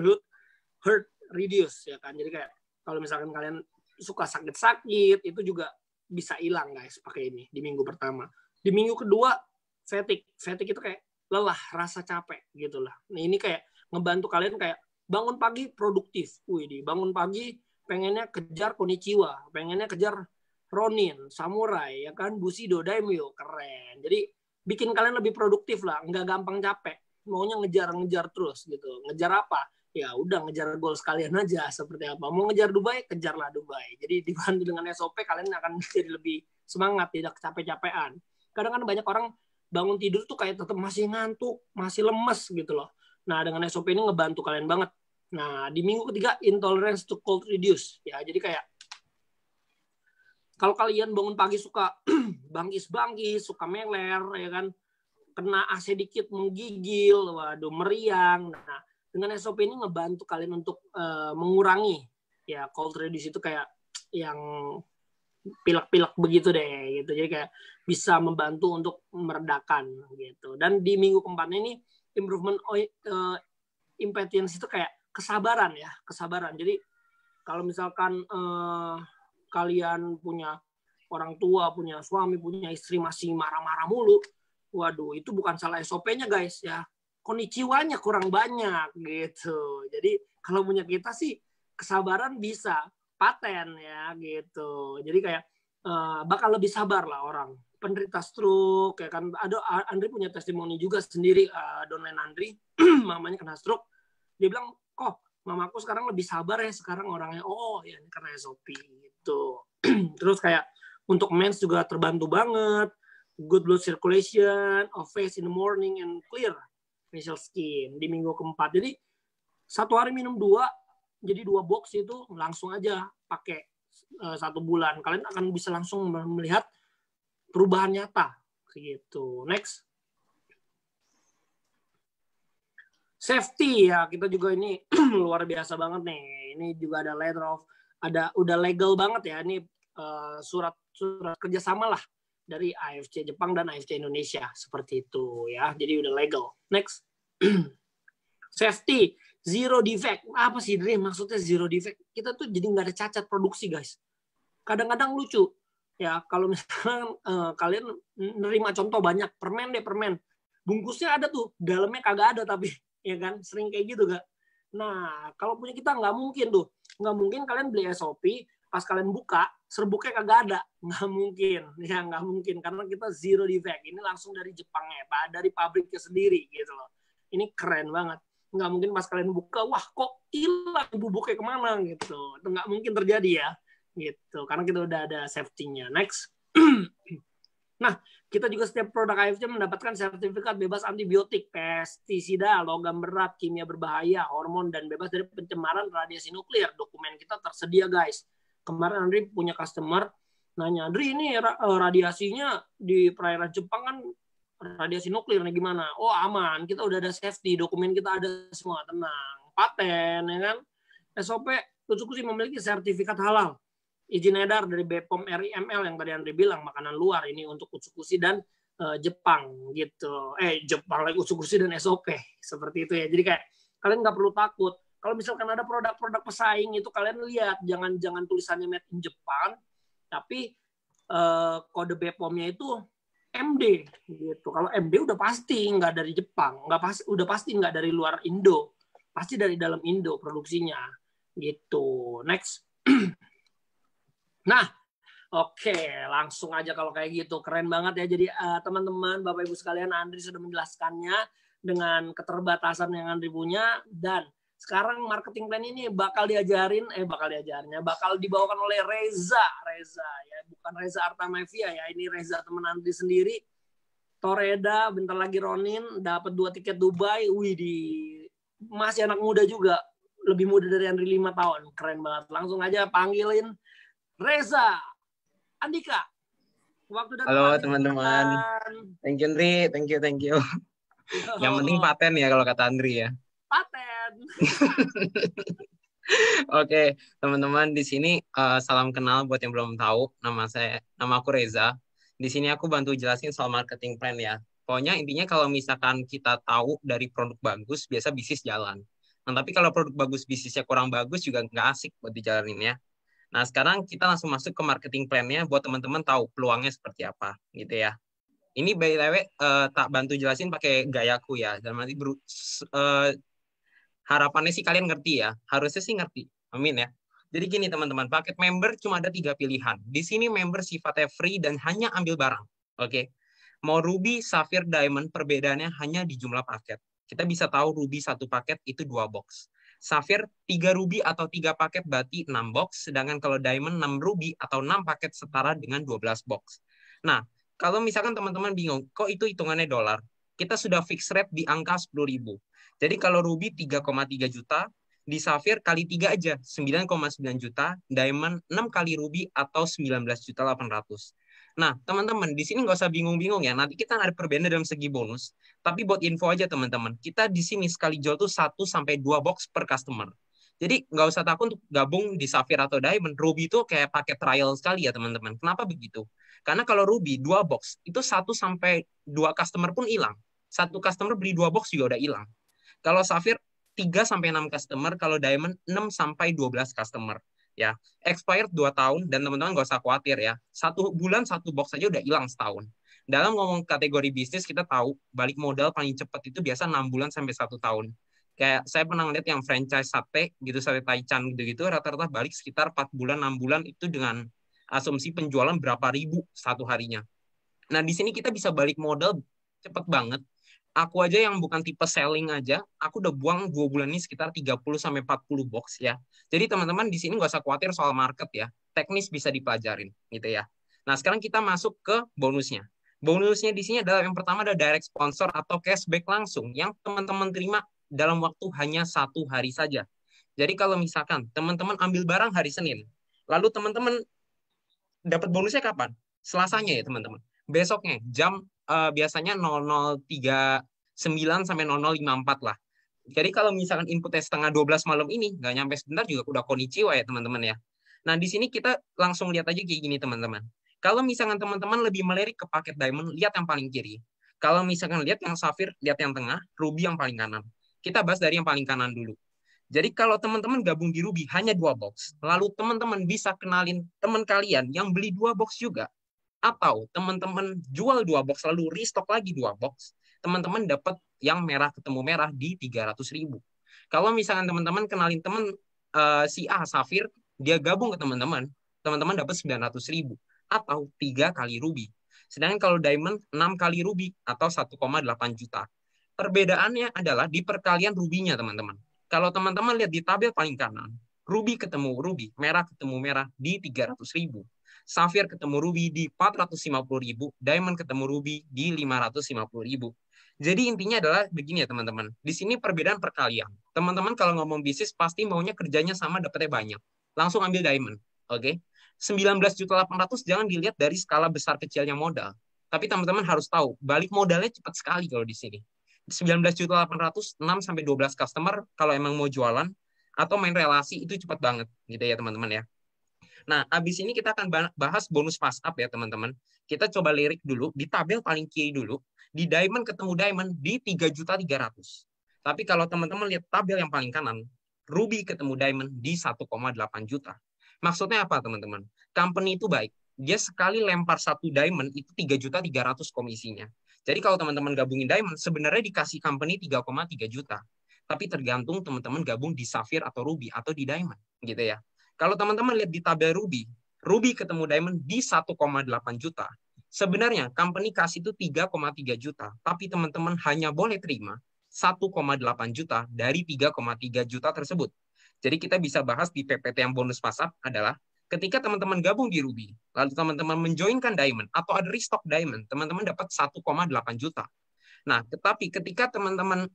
hurt reduce ya kan. Jadi kayak kalau misalkan kalian suka sakit-sakit itu juga bisa hilang guys pakai ini di minggu pertama. Di minggu kedua fatigue itu kayak lelah, rasa capek gitu lah. Nah ini kayak ngebantu kalian kayak bangun pagi produktif. Wih, bangun pagi pengennya kejar Konichiwa, pengennya kejar Ronin, Samurai, ya kan, Bushido, Daimyo, keren. Jadi bikin kalian lebih produktif lah, nggak gampang capek. Maunya ngejar terus gitu. Ngejar apa? Ya udah ngejar goal sekalian aja seperti apa. Mau ngejar Dubai, kejarlah Dubai. Jadi dibantu dengan SOP kalian akan jadi lebih semangat, tidak capek-capean. Kadang-kadang banyak orang bangun tidur tuh kayak tetap masih ngantuk, masih lemes gitu loh. Nah, dengan SOP ini ngebantu kalian banget. Nah, di minggu ketiga, intolerance to cold reduce. Ya, jadi kayak kalau kalian bangun pagi suka bangkis-bangkis, suka meler, ya kan, kena AC dikit menggigil, waduh, meriang. Nah, dengan SOP ini ngebantu kalian untuk mengurangi ya cold reduce itu kayak yang pilek-pilek begitu deh gitu. Jadi kayak bisa membantu untuk meredakan gitu. Dan di minggu keempatnya ini improvement impatience itu kayak kesabaran ya, kesabaran. Jadi kalau misalkan kalian punya orang tua, punya suami, punya istri masih marah-marah mulu, waduh itu bukan salah SOP-nya guys ya. Konichiwanya kurang banyak gitu. Jadi kalau punya kita sih kesabaran bisa paten ya gitu. Jadi kayak bakal lebih sabar lah orang. Penderita stroke ya kan. Ada Andri punya testimoni juga sendiri, downline Andri, mamanya kena stroke. Dia bilang, "Kok mamaku sekarang lebih sabar ya sekarang orangnya." Oh, ya ini karena SOP gitu. Terus kayak untuk mens juga terbantu banget. Good blood circulation, of face in the morning and clear facial skin di minggu keempat. Jadi 1 hari minum 2, jadi 2 box itu langsung aja pakai 1 bulan. Kalian akan bisa langsung melihat perubahan nyata gitu. Next. Safety ya, kita juga ini luar biasa banget nih. Ini juga ada letter of, udah legal banget ya. Ini surat kerjasama lah dari AFC Jepang dan AFC Indonesia seperti itu ya. Jadi udah legal. Next. Safety, zero defect. Apa sih Dre maksudnya zero defect? Kita tuh jadi nggak ada cacat produksi guys. Kadang-kadang lucu ya kalau misalkan kalian nerima contoh banyak permen. bungkusnya ada tuh, dalamnya kagak ada tapi, ya kan? Sering kayak gitu gak? Nah, kalau punya kita nggak mungkin tuh. Nggak mungkin kalian beli SOP, pas kalian buka, serbuknya kagak ada. Nggak mungkin. Ya, nggak mungkin. Karena kita zero defect. Ini langsung dari Jepangnya, dari pabriknya sendiri gitu loh. Ini keren banget. Nggak mungkin pas kalian buka, wah kok hilang bubuknya kemana gitu. Itu nggak mungkin terjadi ya. Gitu. Karena kita udah ada safety-nya. Next. Nah, kita juga setiap produk AFC mendapatkan sertifikat bebas antibiotik, pestisida, logam berat, kimia berbahaya, hormon, dan bebas dari pencemaran radiasi nuklir. Dokumen kita tersedia, guys. Kemarin Andri punya customer nanya, Andri ini radiasinya di perairan Jepang kan radiasi nuklir nih gimana? Oh aman, kita udah ada safety, dokumen kita ada semua, tenang. Paten, ya kan? SOP Utsukushi memiliki sertifikat halal. Izin edar dari BPOM RIML yang tadi Andri bilang, makanan luar ini untuk Utsukushi dan Jepang gitu. Jepang lagi Utsukushi dan SOP seperti itu ya. Jadi kayak kalian nggak perlu takut. Kalau misalkan ada produk-produk pesaing itu kalian lihat, jangan tulisannya made in Jepang, tapi kode BPOM-nya itu MD gitu. Kalau MD udah pasti nggak dari Jepang, udah pasti nggak dari luar Indo, pasti dari dalam Indo produksinya gitu. Next. Nah, oke, langsung aja kalau kayak gitu. Keren banget ya. Jadi teman-teman, Bapak Ibu sekalian, Andri sudah menjelaskannya dengan keterbatasan yang Andri punya. Dan sekarang marketing plan ini bakal dibawakan oleh Reza ya, bukan Reza Artamevia ya. Ini Reza teman Andri sendiri. Toreda, bentar lagi Ronin, dapat 2 tiket Dubai. Widih, masih anak muda juga. Lebih muda dari Andri 5 tahun. Keren banget. Langsung aja panggilin Reza Andika. Waktu dan Halo teman-teman. Thank you Andri, thank you. Yang penting paten ya kalau kata Andri ya. Paten. Oke, teman-teman di sini salam kenal buat yang belum tahu. Nama aku Reza. Di sini aku bantu jelasin soal marketing plan ya. Pokoknya intinya kalau misalkan kita tahu dari produk bagus, biasa bisnis jalan. Nah, tapi kalau produk bagus bisnisnya kurang bagus juga nggak asik buat dijalanin ya. Nah, sekarang kita langsung masuk ke marketing plan-nya buat teman-teman tahu peluangnya seperti apa, gitu ya. Ini by the way, tak bantu jelasin pakai gayaku ya. Dan nanti harapannya sih kalian ngerti ya. Harusnya sih ngerti. Amin ya. Jadi gini teman-teman, paket member cuma ada 3 pilihan. Di sini member sifatnya free dan hanya ambil barang. Oke. Mau Ruby, Sapphire, Diamond, perbedaannya hanya di jumlah paket. Kita bisa tahu Ruby 1 paket itu 2 box. Sapphire 3 ruby atau 3 paket berarti 6 box, sedangkan kalau diamond 6 ruby atau 6 paket setara dengan 12 box. Nah, kalau misalkan teman-teman bingung, kok itu hitungannya dolar? Kita sudah fix rate di angka 10.000. Jadi kalau ruby 3,3 juta, di Sapphire kali 3 aja, 9,9 juta, diamond 6 kali ruby atau 19.800.000. Nah, teman-teman, di sini nggak usah bingung-bingung ya. Nanti kita ada perbedaan dalam segi bonus. Tapi buat info aja, teman-teman. Kita di sini sekali jual tuh 1-2 box per customer. Jadi nggak usah takut untuk gabung di Sapphire atau Diamond. Ruby itu kayak pakai trial sekali ya, teman-teman. Kenapa begitu? Karena kalau Ruby 2 box, itu 1-2 customer pun hilang. 1 customer beli 2 box juga udah hilang. Kalau Sapphire 3-6 customer, kalau Diamond 6-12 customer. Ya, expired 2 tahun dan teman-teman nggak usah khawatir ya. 1 bulan 1 box aja udah hilang setahun. Dalam ngomong kategori bisnis kita tahu balik modal paling cepat itu biasa 6 bulan sampai 1 tahun. Kayak saya pernah lihat yang franchise sate gitu, sate Taichan gitu rata-rata balik sekitar 4 bulan 6 bulan itu dengan asumsi penjualan berapa ribu satu harinya. Nah, di sini kita bisa balik modal cepet banget. Aku aja yang bukan tipe selling aja, aku udah buang 2 bulan ini sekitar 30-40 box ya. Jadi teman-teman di sini nggak usah khawatir soal market ya. Teknis bisa dipelajarin gitu ya. Nah, sekarang kita masuk ke bonusnya. Bonusnya di sini adalah yang pertama ada direct sponsor atau cashback langsung yang teman-teman terima dalam waktu hanya 1 hari saja. Jadi kalau misalkan teman-teman ambil barang hari Senin, lalu teman-teman dapat bonusnya kapan? Selasanya ya teman-teman. Besoknya jam biasanya 00.39 sampai 00.54 lah. Jadi kalau misalkan inputnya setengah 12 malam ini, nggak nyampe sebentar juga udah konnichiwa ya teman-teman ya. Nah di sini kita langsung lihat aja kayak gini teman-teman. Kalau misalkan teman-teman lebih melirik ke paket diamond, lihat yang paling kiri. Kalau misalkan lihat yang sapphire, lihat yang tengah, ruby yang paling kanan. Kita bahas dari yang paling kanan dulu. Jadi kalau teman-teman gabung di ruby hanya 2 box, lalu teman-teman bisa kenalin teman kalian yang beli 2 box juga. Atau teman-teman jual 2 box lalu restock lagi 2 box, teman-teman dapat yang merah ketemu merah di 300.000. Kalau misalkan teman-teman kenalin teman si A Safir, dia gabung ke teman-teman dapat 900.000 atau 3 kali ruby. Sedangkan kalau diamond 6 kali ruby atau 1,8 juta. Perbedaannya adalah di perkalian rubinya, teman-teman. Kalau teman-teman lihat di tabel paling kanan, ruby ketemu ruby, merah ketemu merah di 300.000. Safir ketemu ruby di 450.000, diamond ketemu ruby di 550.000. Jadi intinya adalah begini ya teman-teman. Di sini perbedaan perkalian. Teman-teman kalau ngomong bisnis pasti maunya kerjanya sama, dapatnya banyak. Langsung ambil diamond. Oke. 19.800.000 jangan dilihat dari skala besar kecilnya modal. Tapi teman-teman harus tahu, balik modalnya cepat sekali kalau di sini. 19.800.000, 6 sampai 12 customer kalau emang mau jualan atau main relasi itu cepat banget gitu ya teman-teman ya. Nah, abis ini kita akan bahas bonus pass up ya teman-teman. Kita coba lirik dulu di tabel paling kiri dulu. Di diamond ketemu diamond di 3.300.000. Tapi kalau teman-teman lihat tabel yang paling kanan, ruby ketemu diamond di 1,8 juta. Maksudnya apa teman-teman? Company itu baik. Dia sekali lempar satu diamond itu 3.300.000 komisinya. Jadi kalau teman-teman gabungin diamond, sebenarnya dikasih company 3,3 juta. Tapi tergantung teman-teman gabung di Sapphire atau Ruby atau di Diamond, gitu ya. Kalau teman-teman lihat di tabel Ruby, Ruby ketemu Diamond di 1,8 juta. Sebenarnya company kasih itu 3,3 juta, tapi teman-teman hanya boleh terima 1,8 juta dari 3,3 juta tersebut. Jadi kita bisa bahas di PPT yang bonus pasar adalah ketika teman-teman gabung di Ruby, lalu teman-teman menjoinkan Diamond atau ada restock Diamond, teman-teman dapat 1,8 juta. Nah, tetapi ketika teman-teman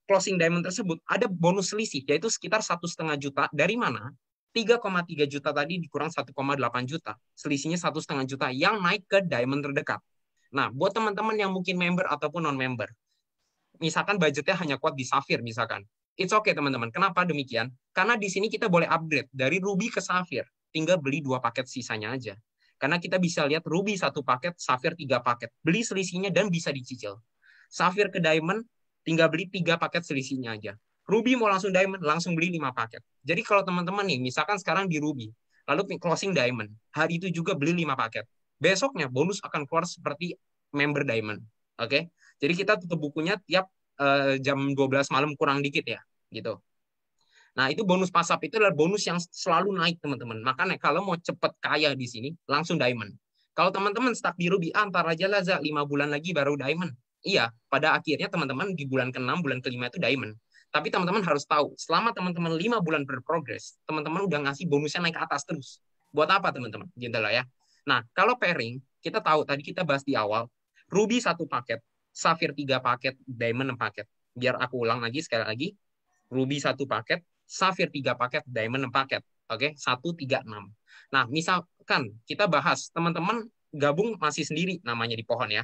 closing diamond tersebut ada bonus selisih yaitu sekitar 1,5 juta. Dari mana? 3,3 juta tadi dikurang 1,8 juta, selisihnya 1,5 juta yang naik ke diamond terdekat. Nah, buat teman-teman yang mungkin member ataupun non member, misalkan budgetnya hanya kuat di Sapphire misalkan, it's okay teman-teman. Kenapa demikian? Karena di sini kita boleh upgrade dari Ruby ke Sapphire, tinggal beli 2 paket sisanya aja. Karena kita bisa lihat Ruby 1 paket, Sapphire 3 paket, beli selisihnya dan bisa dicicil. Sapphire ke Diamond tinggal beli 3 paket selisihnya aja. Ruby mau langsung Diamond, langsung beli 5 paket. Jadi kalau teman-teman nih, misalkan sekarang di Ruby, lalu closing Diamond, hari itu juga beli 5 paket. Besoknya bonus akan keluar seperti member Diamond. Oke? Jadi kita tutup bukunya tiap jam 12 malam kurang dikit ya, gitu. Nah, itu bonus pasap itu adalah bonus yang selalu naik, teman-teman. Makanya kalau mau cepet kaya di sini, langsung Diamond. Kalau teman-teman stuck di Ruby, antar aja lah, 5 bulan lagi baru Diamond. Iya, pada akhirnya teman-teman di bulan ke-6, bulan ke-5 itu Diamond. Tapi teman-teman harus tahu, selama teman-teman 5 bulan berprogres, teman-teman udah ngasih bonusnya naik ke atas terus. Buat apa teman-teman? Gitu lah ya. Nah, kalau pairing, kita tahu tadi kita bahas di awal, Ruby 1 paket, Sapphire 3 paket, Diamond 6 paket. Biar aku ulang lagi sekali lagi, Ruby 1 paket, Sapphire 3 paket, Diamond 6 paket. Oke, 1, 3, 6. Nah, misalkan kita bahas, teman-teman gabung masih sendiri namanya di pohon ya.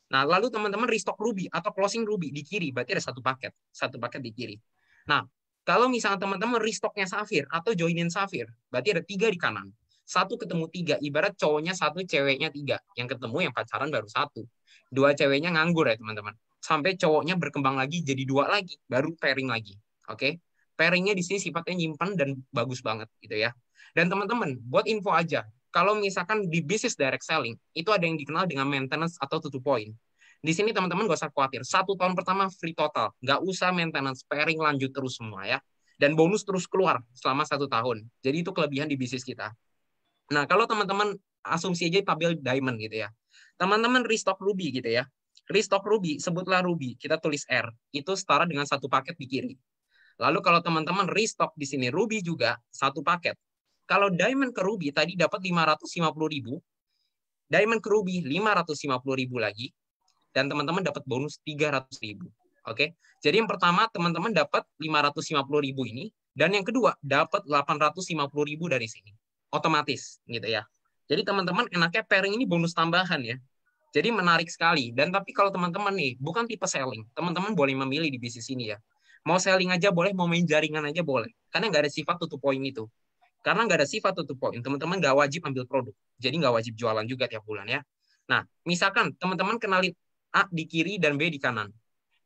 Nah, lalu teman-teman restock Ruby atau closing Ruby di kiri, berarti ada 1 paket. 1 paket di kiri. Nah, kalau misalnya teman-teman restocknya Sapphire atau joinin Sapphire, berarti ada 3 di kanan. 1 ketemu 3, ibarat cowoknya 1, ceweknya 3. Yang ketemu yang pacaran baru 1. 2 ceweknya nganggur ya teman-teman. Sampai cowoknya berkembang lagi jadi 2 lagi, baru pairing lagi. Oke? Pairingnya di sini sifatnya nyimpan dan bagus banget gitu ya. Dan teman-teman, buat info aja, kalau misalkan di bisnis direct selling, itu ada yang dikenal dengan maintenance atau tutup point. Di sini teman-teman gak usah khawatir. 1 tahun pertama free total. Gak usah maintenance, pairing lanjut terus semua ya. Dan bonus terus keluar selama 1 tahun. Jadi itu kelebihan di bisnis kita. Nah, kalau teman-teman asumsi aja tabel diamond gitu ya. Teman-teman restock Ruby gitu ya. Restock Ruby, sebutlah Ruby. Kita tulis R. Itu setara dengan 1 paket di kiri. Lalu kalau teman-teman restock di sini Ruby juga 1 paket. Kalau Diamond ke Ruby tadi dapat 550.000, Diamond ke Ruby 550.000 lagi, dan teman-teman dapat bonus 300.000. Oke, jadi yang pertama teman-teman dapat 550.000 ini, dan yang kedua dapat 850.000 dari sini, otomatis gitu ya. Jadi teman-teman enaknya pairing ini bonus tambahan ya. Jadi menarik sekali. Dan tapi kalau teman-teman nih bukan tipe selling, teman-teman boleh memilih di bisnis ini ya. Mau selling aja boleh, mau main jaringan aja boleh. Karena nggak ada sifat tutup poin itu. Karena nggak ada sifat tutup poin, teman-teman nggak wajib ambil produk. Jadi nggak wajib jualan juga tiap bulan ya. Nah, misalkan teman-teman kenalin A di kiri dan B di kanan.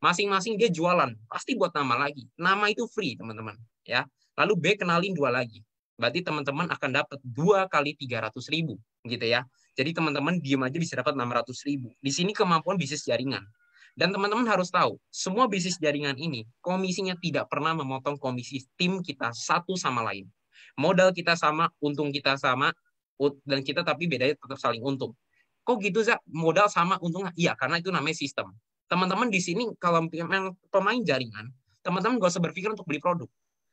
Masing-masing dia jualan, pasti buat nama lagi. Nama itu free, teman-teman. Ya. Lalu B kenalin 2 lagi. Berarti teman-teman akan dapat 2 kali 300.000. Gitu ya. Jadi teman-teman diem aja bisa dapat 600.000. Di sini kemampuan bisnis jaringan. Dan teman-teman harus tahu, semua bisnis jaringan ini, komisinya tidak pernah memotong komisi tim kita satu sama lain. Modal kita sama, untung kita sama, dan kita tapi bedanya tetap saling untung. Kok gitu, Zak? Modal sama, untung? Iya, karena itu namanya sistem. Teman-teman di sini, kalau pemain jaringan, teman-teman gak usah berpikir untuk beli produk.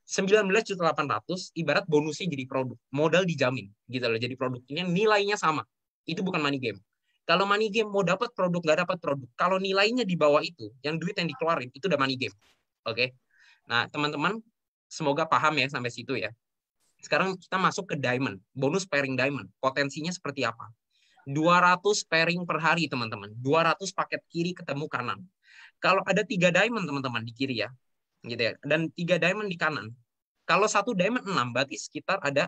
19.800.000 ibarat bonusnya jadi produk. Modal dijamin. Gitu loh, jadi produk. Ini nilainya sama. Itu bukan money game. Kalau money game mau dapat produk, nggak dapat produk. Kalau nilainya di bawah itu, yang duit yang dikeluarin, itu udah money game. Oke? Nah, teman-teman, semoga paham ya sampai situ ya. Sekarang kita masuk ke diamond. Bonus pairing diamond. Potensinya seperti apa? 200 pairing per hari, teman-teman. 200 paket kiri ketemu kanan. Kalau ada 3 diamond, teman-teman, di kiri ya. Gitu ya. Dan 3 diamond di kanan. Kalau 1 diamond 6, berarti sekitar ada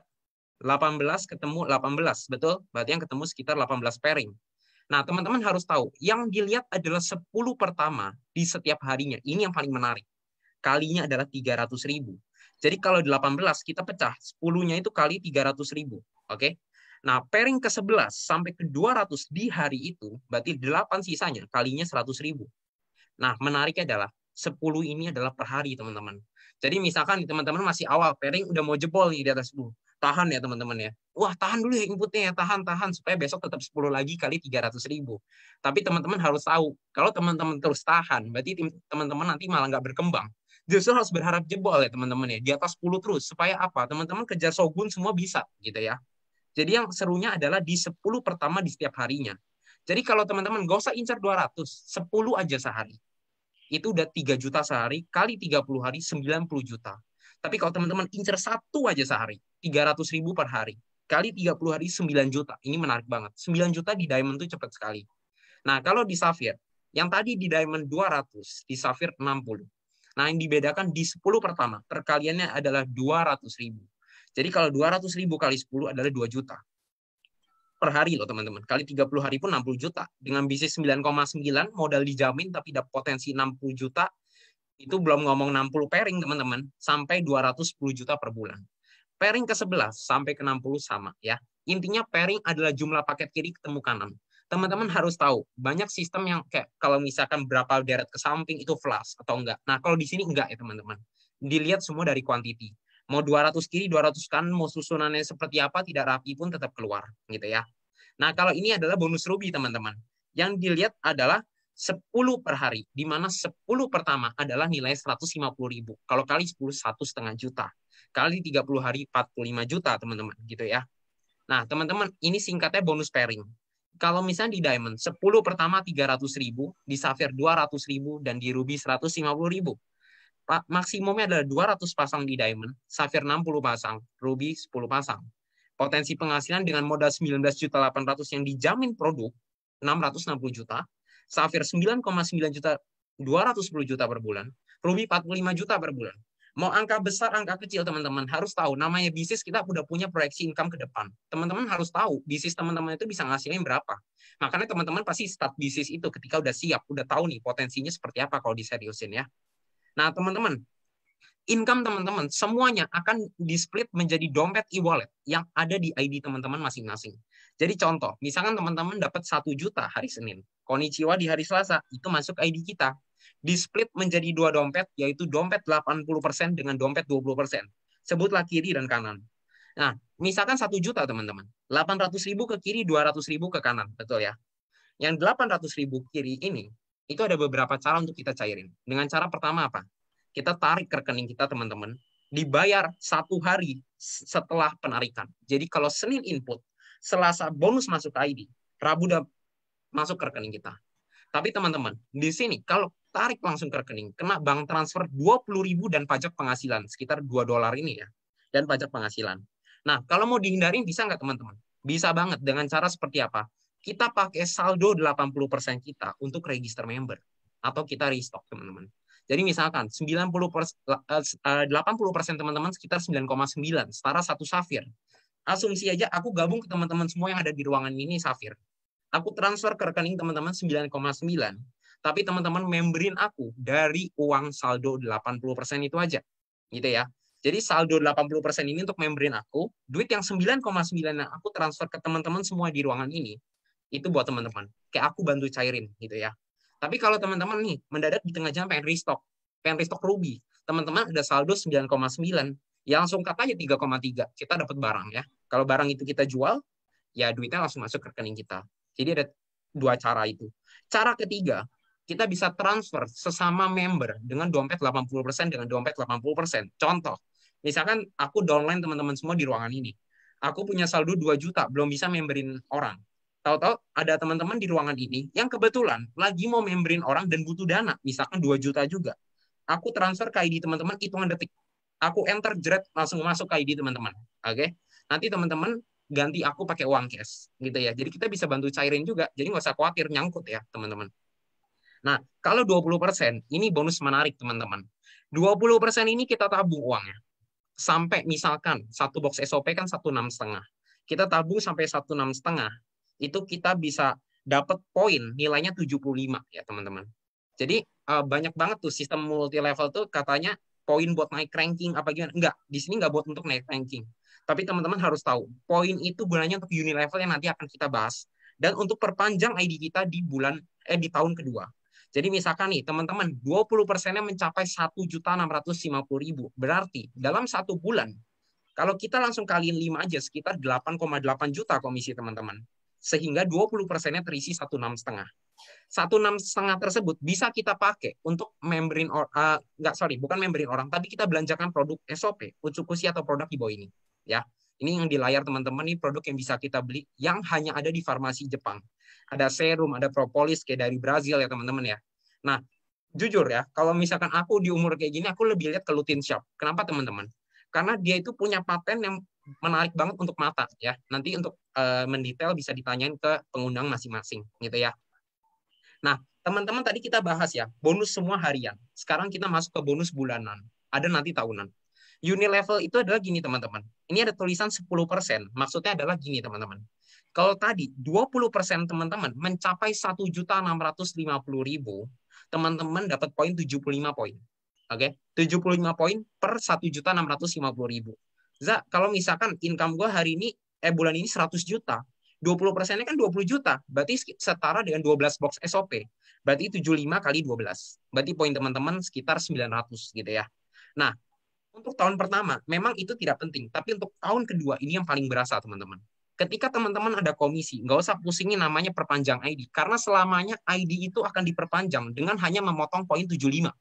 18 ketemu 18. Betul? Berarti yang ketemu sekitar 18 pairing. Nah, teman-teman harus tahu, yang dilihat adalah 10 pertama di setiap harinya. Ini yang paling menarik. Kalinya adalah 300.000. Jadi kalau 18 kita pecah, 10-nya itu kali 300.000. Oke? Nah, pairing ke 11 sampai ke 200 di hari itu, berarti 8 sisanya, kalinya 100.000. Nah, menariknya adalah 10 ini adalah per hari, teman-teman. Jadi misalkan teman-teman masih awal, pairing udah mau jebol nih di atas 10. Tahan ya teman-teman ya. Wah, tahan dulu ya inputnya ya, tahan supaya besok tetap 10 lagi kali 300.000. Tapi teman-teman harus tahu, kalau teman-teman terus tahan, berarti teman-teman nanti malah nggak berkembang. Justru harus berharap jebol ya teman-teman ya, di atas 10 terus. Supaya apa? Teman-teman kejar Shogun semua bisa gitu ya. Jadi yang serunya adalah di 10 pertama di setiap harinya. Jadi kalau teman-teman nggak usah incar 200, 10 aja sehari. Itu udah 3 juta sehari, kali 30 hari, 90 juta. Tapi kalau teman-teman incer 1 aja sehari, 300.000 per hari. Kali 30 hari, 9 juta. Ini menarik banget. 9 juta di Diamond itu cepat sekali. Nah, kalau di Sapphire, yang tadi di Diamond 200, di Sapphire 60. Nah, yang dibedakan di 10 pertama, perkaliannya adalah 200.000. Jadi kalau 200.000 kali 10 adalah 2 juta. Per hari loh teman-teman. Kali 30 hari pun 60 juta. Dengan bisnis 9,9, modal dijamin, tapi dapat potensi 60 juta. Itu belum ngomong 60 pairing teman-teman, sampai 210 juta per bulan. Pairing ke-11 sampai ke 60 sama ya. Intinya pairing adalah jumlah paket kiri ketemu kanan. Teman-teman harus tahu, banyak sistem yang kayak kalau misalkan berapa deret ke samping itu flush atau enggak. Nah, kalau di sini enggak ya teman-teman. Dilihat semua dari quantity. Mau 200 kiri, 200 kanan, mau susunannya seperti apa, tidak rapi pun tetap keluar gitu ya. Nah, kalau ini adalah bonus Ruby teman-teman. Yang dilihat adalah 10 per hari, di mana 10 pertama adalah nilai 150.000. Kalau kali 10, 1,5 juta. Kali 30 hari, 45 juta, teman-teman. Gitu ya. Nah, teman-teman, ini singkatnya bonus pairing. Kalau misalnya di Diamond, 10 pertama 300.000, di Sapphire 200.000, dan di Ruby 150.000. Maksimumnya adalah 200 pasang di Diamond, Sapphire 60 pasang, Ruby 10 pasang. Potensi penghasilan dengan modal 19.800.000 yang dijamin produk, 660 juta, Sapphire 9,9 juta, 210 juta per bulan, Ruby 45 juta per bulan. Mau angka besar, angka kecil, teman-teman harus tahu. Namanya bisnis, kita udah punya proyeksi income ke depan. Teman-teman harus tahu, bisnis teman-teman itu bisa ngasilin berapa. Makanya teman-teman pasti start bisnis itu ketika udah siap, udah tahu nih potensinya seperti apa kalau diseriusin ya. Nah, teman-teman, income teman-teman semuanya akan di-split menjadi dompet e-wallet yang ada di ID teman-teman masing-masing. Jadi contoh, misalkan teman-teman dapat 1 juta hari Senin, Konnichiwa di hari Selasa, itu masuk ID kita. Di-split menjadi 2 dompet, yaitu dompet 80% dengan dompet 20%. Sebutlah kiri dan kanan. Nah, misalkan 1 juta teman-teman, 800.000 ke kiri, 200.000 ke kanan, betul ya? Yang 800.000 kiri ini, itu ada beberapa cara untuk kita cairin. Dengan cara pertama apa? Kita tarik ke rekening kita teman-teman, dibayar 1 hari setelah penarikan. Jadi kalau Senin input, Selasa bonus masuk ke ID, Rabu udah masuk ke rekening kita. Tapi teman-teman, di sini kalau tarik langsung ke rekening, kena bank transfer 20.000 dan pajak penghasilan, sekitar $2 ini ya, dan pajak penghasilan. Nah, kalau mau dihindarin bisa nggak teman-teman? Bisa banget. Dengan cara seperti apa? Kita pakai saldo 80% kita untuk register member. Atau kita restock teman-teman. Jadi misalkan 80% teman-teman sekitar 9,9, setara 1 Sapphire. Asumsi aja aku gabung ke teman-teman semua yang ada di ruangan ini Sapphire. Aku transfer ke rekening teman-teman 9,9. Tapi teman-teman memberin aku dari uang saldo 80% itu aja. Gitu ya. Jadi saldo 80% ini untuk memberin aku, duit yang 9,9 yang aku transfer ke teman-teman semua di ruangan ini, itu buat teman-teman. Kayak aku bantu cairin gitu ya. Tapi kalau teman-teman nih, mendadak di tengah jalan pengen restock Ruby, teman-teman ada saldo 9,9, ya langsung cut aja 3,3, kita dapat barang ya. Kalau barang itu kita jual, ya duitnya langsung masuk ke rekening kita. Jadi ada dua cara itu. Cara ketiga, kita bisa transfer sesama member dengan dompet 80% dengan dompet 80%. Contoh, misalkan aku downline teman-teman semua di ruangan ini. Aku punya saldo 2 juta, belum bisa memberin orang. Tahu-tahu ada teman-teman di ruangan ini yang kebetulan lagi mau memberin orang dan butuh dana, misalkan 2 juta juga. Aku transfer ke ID teman-teman hitungan detik. Aku enter jeret langsung masuk ke ID teman-teman. Oke. Nanti teman-teman ganti aku pakai uang cash gitu ya. Jadi kita bisa bantu cairin juga. Jadi nggak usah khawatir nyangkut ya, teman-teman. Nah, kalau 20% ini bonus menarik, teman-teman. 20% ini kita tabung uangnya. Sampai misalkan satu box SOP kan 1,6,5. Kita tabung sampai 1,6,5. Itu kita bisa dapat poin nilainya 75 ya, teman-teman. Jadi banyak banget tuh sistem multi level tuh katanya poin buat naik ranking apa gimana. Enggak, di sini enggak buat untuk naik ranking. Tapi teman-teman harus tahu, poin itu gunanya untuk uni level yang nanti akan kita bahas dan untuk perpanjang ID kita di tahun kedua. Jadi misalkan nih teman-teman 20%-nya mencapai 1.650.000. Berarti dalam 1 bulan kalau kita langsung kaliin 5 aja sekitar 8,8 juta komisi teman-teman. Sehingga 20%-nya terisi 1,6,5. 1,6,5 tersebut bisa kita pakai untuk bukan memberin orang, tapi kita belanjakan produk SOP, Utsukushi atau produk di bawah ini. Ya, ini yang di layar teman-teman, ini produk yang bisa kita beli yang hanya ada di farmasi Jepang. Ada serum, ada propolis kayak dari Brazil ya teman-teman ya. Nah, jujur ya, kalau misalkan aku di umur kayak gini, aku lebih lihat ke Lutin Shop. Kenapa teman-teman? Karena dia itu punya paten yang menarik banget untuk mata ya. Nanti untuk mendetail bisa ditanyain ke pengundang masing-masing gitu ya. Nah, teman-teman tadi kita bahas ya, bonus semua harian. Sekarang kita masuk ke bonus bulanan. Ada nanti tahunan. Unilevel itu adalah gini teman-teman. Ini ada tulisan 10%. Maksudnya adalah gini teman-teman. Kalau tadi 20% teman-teman mencapai 1.650.000, teman-teman dapat poin 75 poin. Oke, 75 poin per 1.650.000. Za, kalau misalkan income gue hari ini bulan ini 100 juta, 20%-nya kan 20 juta, berarti setara dengan 12 box SOP. Berarti 75 kali 12. Berarti poin teman-teman sekitar 900 gitu ya. Nah, untuk tahun pertama memang itu tidak penting, tapi untuk tahun kedua ini yang paling berasa teman-teman. Ketika teman-teman ada komisi, nggak usah pusingin namanya perpanjang ID, karena selamanya ID itu akan diperpanjang dengan hanya memotong poin 75.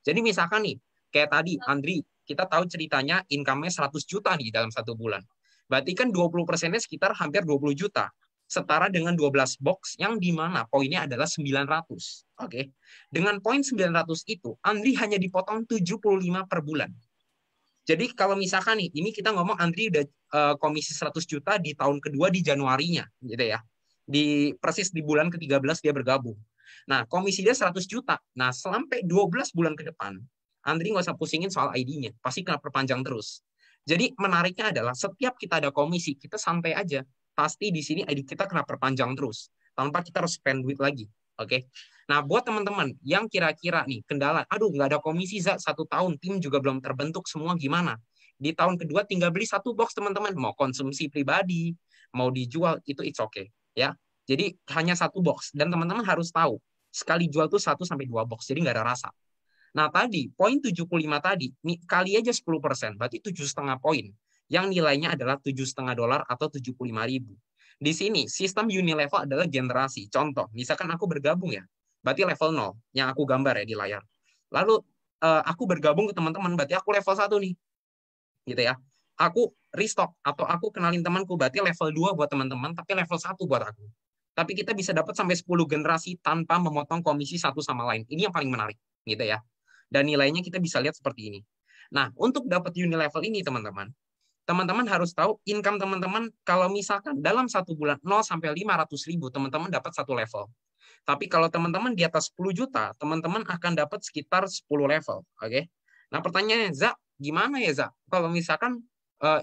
Jadi misalkan nih, kayak tadi Andri, kita tahu ceritanya income-nya 100 juta nih dalam 1 bulan. Berarti kan 20%-nya sekitar hampir 20 juta. Setara dengan 12 box yang di mana poinnya adalah 900. Oke. Dengan poin 900 itu, Andri hanya dipotong 75 per bulan. Jadi kalau misalkan nih, ini kita ngomong Andri udah komisi 100 juta di tahun kedua di Januarinya, gitu ya. Persis di bulan ke-13 dia bergabung. Nah, komisi dia 100 juta. Nah, sampai 12 bulan ke depan, Andri nggak usah pusingin soal ID-nya. Pasti kena perpanjang terus. Jadi menariknya adalah setiap kita ada komisi, kita santai aja. Pasti di sini ID kita kena perpanjang terus. Tanpa kita harus spend duit lagi. Oke. Nah, buat teman-teman yang kira-kira nih kendala, aduh nggak ada komisi za 1 tahun, tim juga belum terbentuk semua gimana? Di tahun kedua tinggal beli 1 box teman-teman, mau konsumsi pribadi, mau dijual itu it's okay ya. Jadi hanya 1 box dan teman-teman harus tahu sekali jual tuh 1 sampai 2 box, jadi nggak ada rasa. Nah tadi poin 75 tadi nih, kali aja 10%, berarti 7,5 poin yang nilainya adalah $7,5 atau 75.000. Di sini sistem Unilevel adalah generasi. Contoh, misalkan aku bergabung ya, berarti level 0 yang aku gambar ya di layar. Lalu aku bergabung ke teman-teman, berarti aku level 1 nih. Gitu ya. Aku restock atau aku kenalin temanku, berarti level 2 buat teman-teman, tapi level 1 buat aku. Tapi kita bisa dapat sampai 10 generasi tanpa memotong komisi satu sama lain. Ini yang paling menarik, gitu ya. Dan nilainya kita bisa lihat seperti ini. Nah, untuk dapat Unilevel ini teman-teman harus tahu income teman-teman kalau misalkan dalam 1 bulan 0 sampai 500.000 teman-teman dapat 1 level. Tapi kalau teman-teman di atas 10 juta, teman-teman akan dapat sekitar 10 level. Oke. Nah, pertanyaannya, Za, gimana ya, Za? Kalau misalkan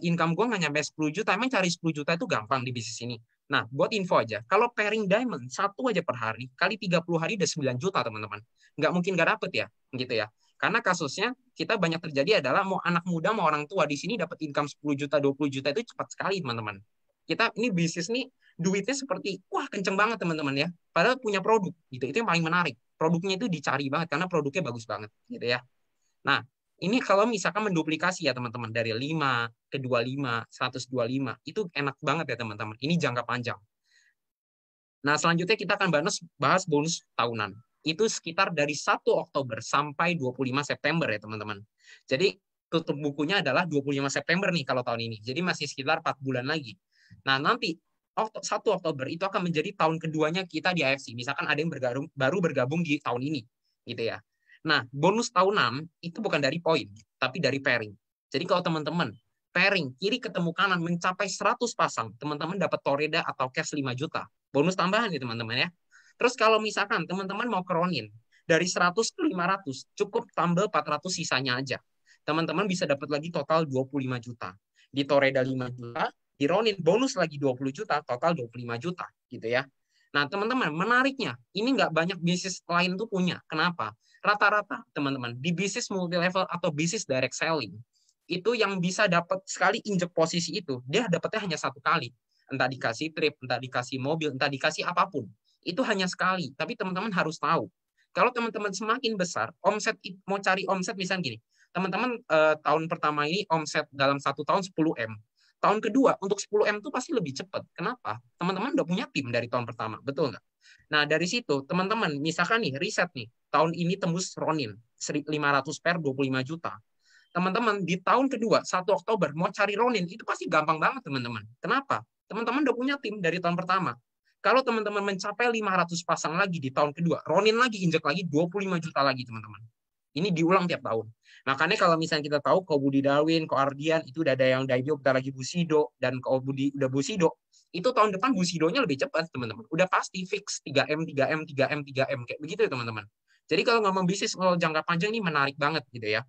income gue nggak nyampe 10 juta, emang cari 10 juta itu gampang di bisnis ini. Nah, buat info aja, kalau pairing diamond 1 aja per hari, kali 30 hari udah 9 juta, teman-teman. Nggak mungkin nggak dapet ya, gitu ya. Karena kasusnya kita banyak terjadi adalah mau anak muda mau orang tua di sini dapat income 10 juta 20 juta itu cepat sekali teman-teman. Kita ini bisnis nih duitnya seperti wah kenceng banget teman-teman ya. Padahal punya produk gitu. Itu yang paling menarik. Produknya itu dicari banget karena produknya bagus banget gitu ya. Nah, ini kalau misalkan menduplikasi ya teman-teman dari 5 ke 25, 125 itu enak banget ya teman-teman. Ini jangka panjang. Nah, selanjutnya kita akan bahas bonus tahunan. Itu sekitar dari 1 Oktober sampai 25 September ya, teman-teman. Jadi, tutup bukunya adalah 25 September nih kalau tahun ini. Jadi, masih sekitar 4 bulan lagi. Nah, nanti 1 Oktober itu akan menjadi tahun keduanya kita di AFC. Misalkan ada yang baru bergabung di tahun ini. Gitu ya. Nah, bonus tahunan itu bukan dari poin, tapi dari pairing. Jadi, kalau teman-teman pairing kiri ketemu kanan mencapai 100 pasang, teman-teman dapat toreda atau cash 5 juta. Bonus tambahan ya teman-teman ya. Terus kalau misalkan teman-teman mau ke Ronin, dari 100 ke 500, cukup tambah 400 sisanya aja. Teman-teman bisa dapat lagi total 25 juta. Di Toreda 5 juta, di Ronin bonus lagi 20 juta, total 25 juta gitu ya. Nah teman-teman, menariknya, ini nggak banyak bisnis lain tuh punya. Kenapa? Rata-rata teman-teman, di bisnis multi-level atau bisnis direct selling, itu yang bisa dapat sekali injek posisi itu, dia dapatnya hanya 1 kali. Entah dikasih trip, entah dikasih mobil, entah dikasih apapun. Itu hanya sekali. Tapi teman-teman harus tahu. Kalau teman-teman semakin besar, omset mau cari omset misalnya gini. Teman-teman tahun pertama ini omset dalam 1 tahun 10M. Tahun kedua untuk 10M itu pasti lebih cepat. Kenapa? Teman-teman udah punya tim dari tahun pertama. Betul nggak? Nah dari situ teman-teman misalkan nih riset nih. Tahun ini tembus Ronin 500 per 25 juta. Teman-teman di tahun kedua 1 Oktober mau cari Ronin itu pasti gampang banget teman-teman. Kenapa? Teman-teman udah punya tim dari tahun pertama. Kalau teman-teman mencapai 500 pasang lagi di tahun kedua, Ronin lagi, injek lagi 25 juta lagi teman-teman. Ini diulang tiap tahun. Makanya kalau misalnya kita tahu Ko Budi Darwin, Ko Ardian, itu udah ada yang Daibyo, bentar lagi Busido, dan Ko Budi udah Busido, itu tahun depan Busidonya lebih cepat teman-teman. Udah pasti fix 3M, 3M, 3M, 3M, kayak begitu ya teman-teman. Jadi kalau ngomong bisnis kalau jangka panjang ini menarik banget gitu ya.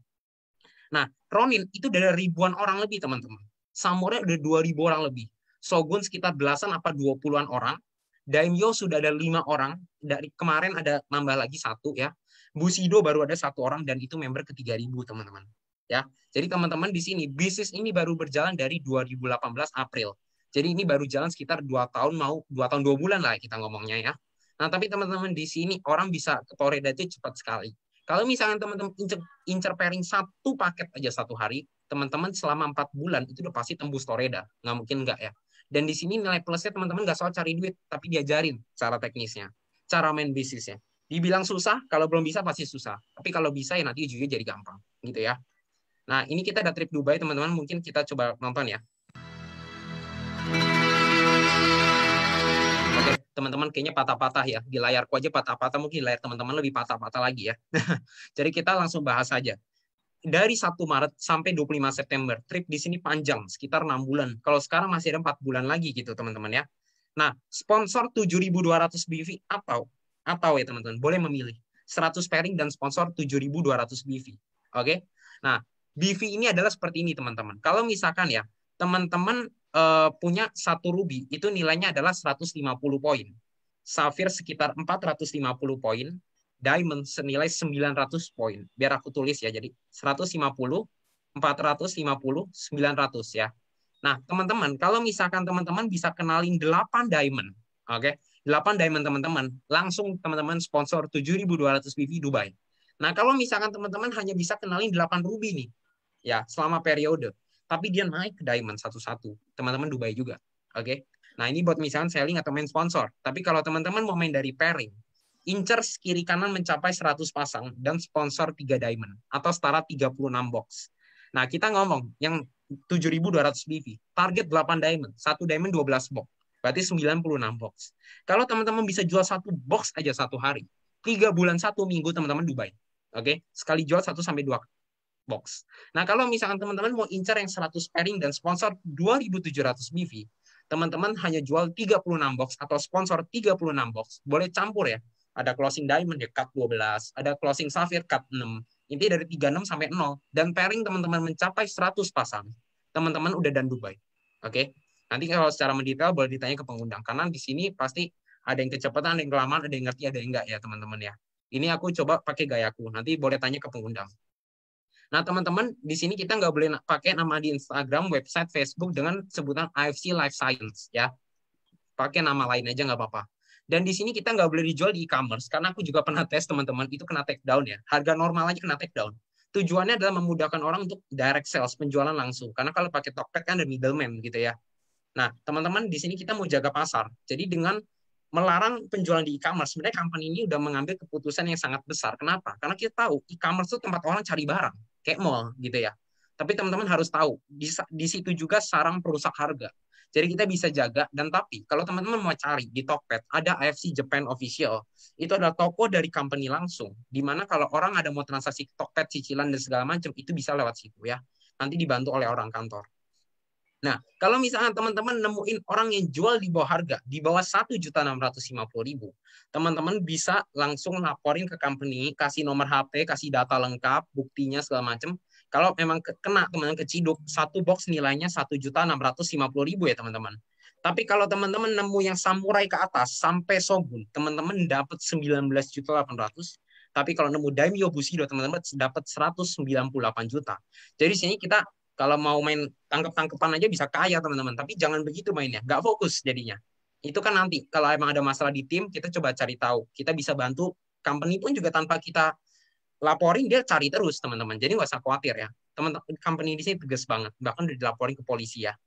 Nah, Ronin itu dari ribuan orang lebih teman-teman. Samurai udah 2.000 orang lebih. Shogun sekitar belasan apa 20-an orang. Daimyo sudah ada 5 orang. Dari kemarin ada nambah lagi 1 ya. Bushido baru ada 1 orang dan itu member ke 3.000 teman-teman. Ya. Jadi teman-teman di sini bisnis ini baru berjalan dari 2018 April. Jadi ini baru jalan sekitar 2 tahun 2 tahun 2 bulan lah kita ngomongnya ya. Nah, tapi teman-teman di sini orang bisa ke Toreda itu cepat sekali. Kalau misalnya teman-teman incer pairing 1 paket aja 1 hari, teman-teman selama 4 bulan itu udah pasti tembus Toreda. Nggak mungkin nggak ya. Dan di sini nilai plusnya teman-teman nggak soal cari duit, tapi diajarin cara teknisnya, cara main bisnisnya. Dibilang susah, kalau belum bisa pasti susah. Tapi kalau bisa ya nanti juga jadi gampang, gitu ya. Nah ini kita ada trip Dubai teman-teman, mungkin kita coba nonton ya. Oke, teman-teman kayaknya patah-patah ya. Di layarku aja patah-patah, mungkin layar teman-teman lebih patah-patah lagi ya. Jadi kita langsung bahas saja. Dari 1 Maret sampai 25 September, trip di sini panjang, sekitar 6 bulan. Kalau sekarang masih ada 4 bulan lagi gitu, teman-teman ya. Nah, sponsor 7.200 BV atau ya teman-teman, boleh memilih 100 pairing dan sponsor 7.200 BV. Oke? Nah, BV ini adalah seperti ini, teman-teman. Kalau misalkan ya, teman-teman punya 1 ruby, itu nilainya adalah 150 poin. Safir sekitar 450 poin. Diamond senilai 900 poin. Biar aku tulis ya, jadi 150, 450, 900 ya. Nah, teman-teman, kalau misalkan teman-teman bisa kenalin 8 diamond, oke? 8 diamond teman-teman, langsung teman-teman sponsor 7.200 BV Dubai. Nah, kalau misalkan teman-teman hanya bisa kenalin 8 ruby nih, ya, selama periode, tapi dia naik ke diamond satu-satu, teman-teman Dubai juga, oke? Nah, ini buat misalkan selling atau main sponsor. Tapi kalau teman-teman mau main dari pairing, incer kiri kanan mencapai 100 pasang dan sponsor 3 diamond atau setara 36 box. Nah, kita ngomong yang 7.200 BV, target 8 diamond, 1 diamond 12 box. Berarti 96 box. Kalau teman-teman bisa jual 1 box aja 1 hari, 3 bulan 1 minggu teman-teman Dubai. Oke, sekali jual 1 sampai 2 box. Nah, kalau misalkan teman-teman mau incer yang 100 pairing dan sponsor 2.700 BV, teman-teman hanya jual 36 box atau sponsor 36 box. Boleh campur ya. Ada closing diamond ya cut 12, ada closing safir cut 6. Intinya dari 36 sampai 0 dan pairing teman-teman mencapai 100 pasang. Teman-teman udah dan Dubai. Oke. Nanti kalau secara mendetail boleh ditanya ke pengundang karena di sini pasti ada yang kecepatan, ada yang kelamaan, ada yang ngerti, ada yang enggak ya, teman-teman ya. Ini aku coba pakai gayaku. Nanti boleh tanya ke pengundang. Nah, teman-teman, di sini kita nggak boleh pakai nama di Instagram, website, Facebook dengan sebutan AFC Life Science, ya. Pakai nama lain aja nggak apa-apa. Dan di sini kita nggak boleh dijual di e-commerce, karena aku juga pernah tes, teman-teman, itu kena take down ya. Harga normal aja kena take down. Tujuannya adalah memudahkan orang untuk direct sales, penjualan langsung. Karena kalau pakai Tokped kan ada middleman gitu ya. Nah, teman-teman, di sini kita mau jaga pasar. Jadi dengan melarang penjualan di e-commerce, sebenarnya company ini udah mengambil keputusan yang sangat besar. Kenapa? Karena kita tahu e-commerce itu tempat orang cari barang, kayak mall gitu ya. Tapi teman-teman harus tahu, di situ juga sarang perusak harga. Jadi kita bisa jaga, dan tapi kalau teman-teman mau cari di Tokped, ada AFC Japan Official. Itu adalah toko dari company langsung, di mana kalau orang ada mau transaksi Tokped, cicilan, dan segala macam, itu bisa lewat situ ya. Nanti dibantu oleh orang kantor. Nah, kalau misalnya teman-teman nemuin orang yang jual di bawah harga, di bawah 1.650.000, teman-teman bisa langsung laporin ke company, kasih nomor HP, kasih data lengkap, buktinya segala macam. Kalau memang kena teman-teman keciduk, satu box nilainya 1.650.000 ya teman-teman. Tapi kalau teman-teman nemu yang samurai ke atas sampai Shogun, teman-teman dapat 19.800.000. Tapi kalau nemu Daimyo Bushido, teman-teman dapat 198 juta. Jadi sini kita kalau mau main tangkep-tangkepan aja bisa kaya teman-teman, tapi jangan begitu mainnya, nggak fokus jadinya. Itu kan nanti kalau emang ada masalah di tim, kita coba cari tahu, kita bisa bantu. Company pun juga tanpa kita laporin dia cari terus teman-teman, jadi nggak usah khawatir ya. Teman-teman, company di sini tegas banget, bahkan udah dilaporin ke polisi ya.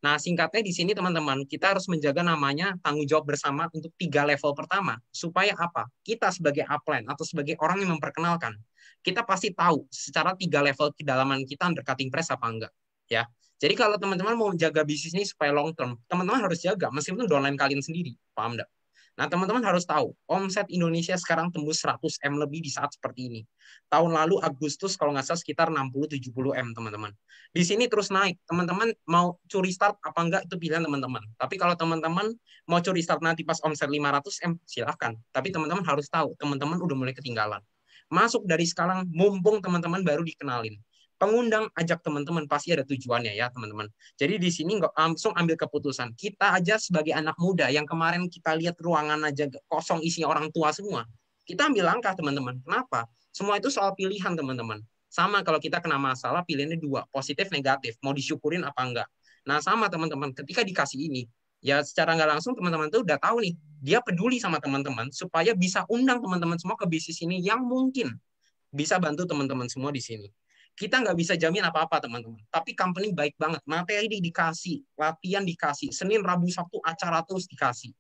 Nah, singkatnya di sini teman-teman, kita harus menjaga namanya tanggung jawab bersama untuk 3 level pertama. Supaya apa? Kita sebagai upline atau sebagai orang yang memperkenalkan, kita pasti tahu secara 3 level kedalaman kita under cutting price apa enggak. Ya. Jadi kalau teman-teman mau jaga bisnis ini supaya long term, teman-teman harus jaga meskipun downline kalian sendiri. Paham enggak? Nah, teman-teman harus tahu, omset Indonesia sekarang tembus 100 M lebih di saat seperti ini. Tahun lalu Agustus kalau nggak salah sekitar 60-70 M, teman-teman. Di sini terus naik. Teman-teman mau curi start apa enggak itu pilihan teman-teman. Tapi kalau teman-teman mau curi start nanti pas omset 500 M, silahkan. Tapi teman-teman harus tahu, teman-teman udah mulai ketinggalan. Masuk dari sekarang, mumpung teman-teman baru dikenalin. Pengundang ajak teman-teman, pasti ada tujuannya ya teman-teman. Jadi di sini nggak langsung ambil keputusan. Kita aja sebagai anak muda yang kemarin kita lihat ruangan aja kosong isinya orang tua semua. Kita ambil langkah teman-teman. Kenapa? Semua itu soal pilihan teman-teman. Sama kalau kita kena masalah pilihannya 2, positif negatif. Mau disyukurin apa enggak. Nah sama teman-teman, ketika dikasih ini, ya secara nggak langsung teman-teman tuh udah tahu nih, dia peduli sama teman-teman supaya bisa undang teman-teman semua ke bisnis ini yang mungkin bisa bantu teman-teman semua di sini. Kita nggak bisa jamin apa-apa teman-teman, tapi company baik banget, materi dikasih, latihan dikasih, Senin, Rabu, Sabtu acara terus dikasih.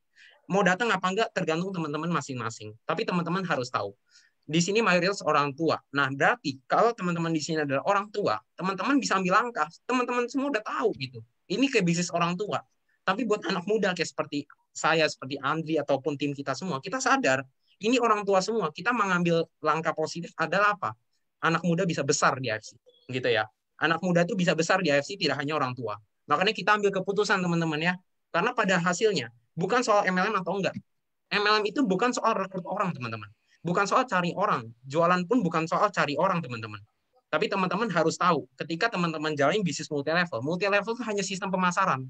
Mau datang apa enggak tergantung teman-teman masing-masing. Tapi teman-teman harus tahu, di sini mayoritas orang tua. Nah, berarti kalau teman-teman di sini adalah orang tua, teman-teman bisa ambil langkah. Teman-teman semua udah tahu gitu. Ini kayak bisnis orang tua. Tapi buat anak muda kayak seperti saya, seperti Andri ataupun tim kita semua, kita sadar ini orang tua semua. Kita mengambil langkah positif adalah apa? Anak muda bisa besar di AFC, gitu ya. Anak muda itu bisa besar di AFC, tidak hanya orang tua. Makanya kita ambil keputusan teman-teman ya. Karena pada hasilnya bukan soal MLM atau enggak. MLM itu bukan soal rekrut orang teman-teman. Bukan soal cari orang. Jualan pun bukan soal cari orang teman-teman. Tapi teman-teman harus tahu, ketika teman-teman jalanin bisnis multi level itu hanya sistem pemasaran.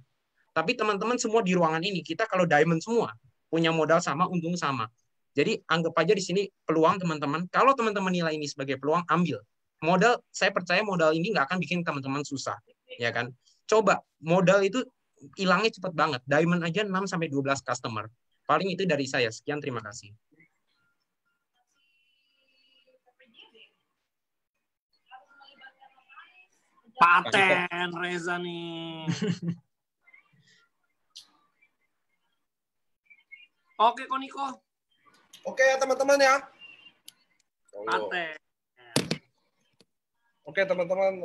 Tapi teman-teman semua di ruangan ini, kita kalau diamond semua, punya modal sama, untung sama. Jadi anggap aja di sini peluang teman-teman. Kalau teman-teman nilai ini sebagai peluang, ambil. Modal, saya percaya modal ini nggak akan bikin teman-teman susah. Ya kan? Coba, modal itu hilangnya cepat banget. Diamond aja 6-12 customer. Paling itu dari saya. Sekian, terima kasih. Paten Reza nih. Oke, Koniko. Oke ya teman-teman ya. Paten. Oke teman-teman,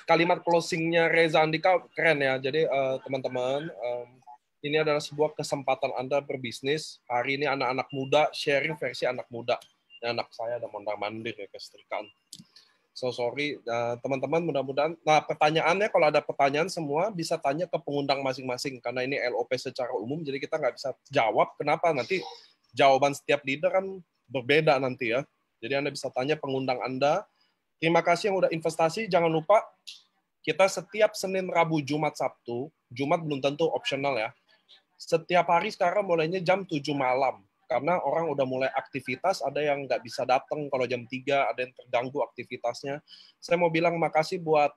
kalimat closingnya Reza Andika keren ya. Jadi teman-teman, ini adalah sebuah kesempatan Anda berbisnis. Hari ini anak-anak muda sharing versi anak muda. Ya, anak saya ada mondar-mandir ya kesetrikaan. So sorry teman-teman, mudah-mudahan. Nah pertanyaannya kalau ada pertanyaan semua bisa tanya ke pengundang masing-masing karena ini LOP secara umum jadi kita nggak bisa jawab. Kenapa? Nanti jawaban setiap leader kan berbeda nanti ya. Jadi Anda bisa tanya pengundang Anda. Terima kasih yang udah investasi. Jangan lupa kita setiap Senin, Rabu, Jumat, Sabtu. Jumat belum tentu optional ya. Setiap hari sekarang mulainya jam 7 malam. karena orang udah mulai aktivitas, ada yang nggak bisa datang kalau jam 3, ada yang terganggu aktivitasnya. Saya mau bilang makasih buat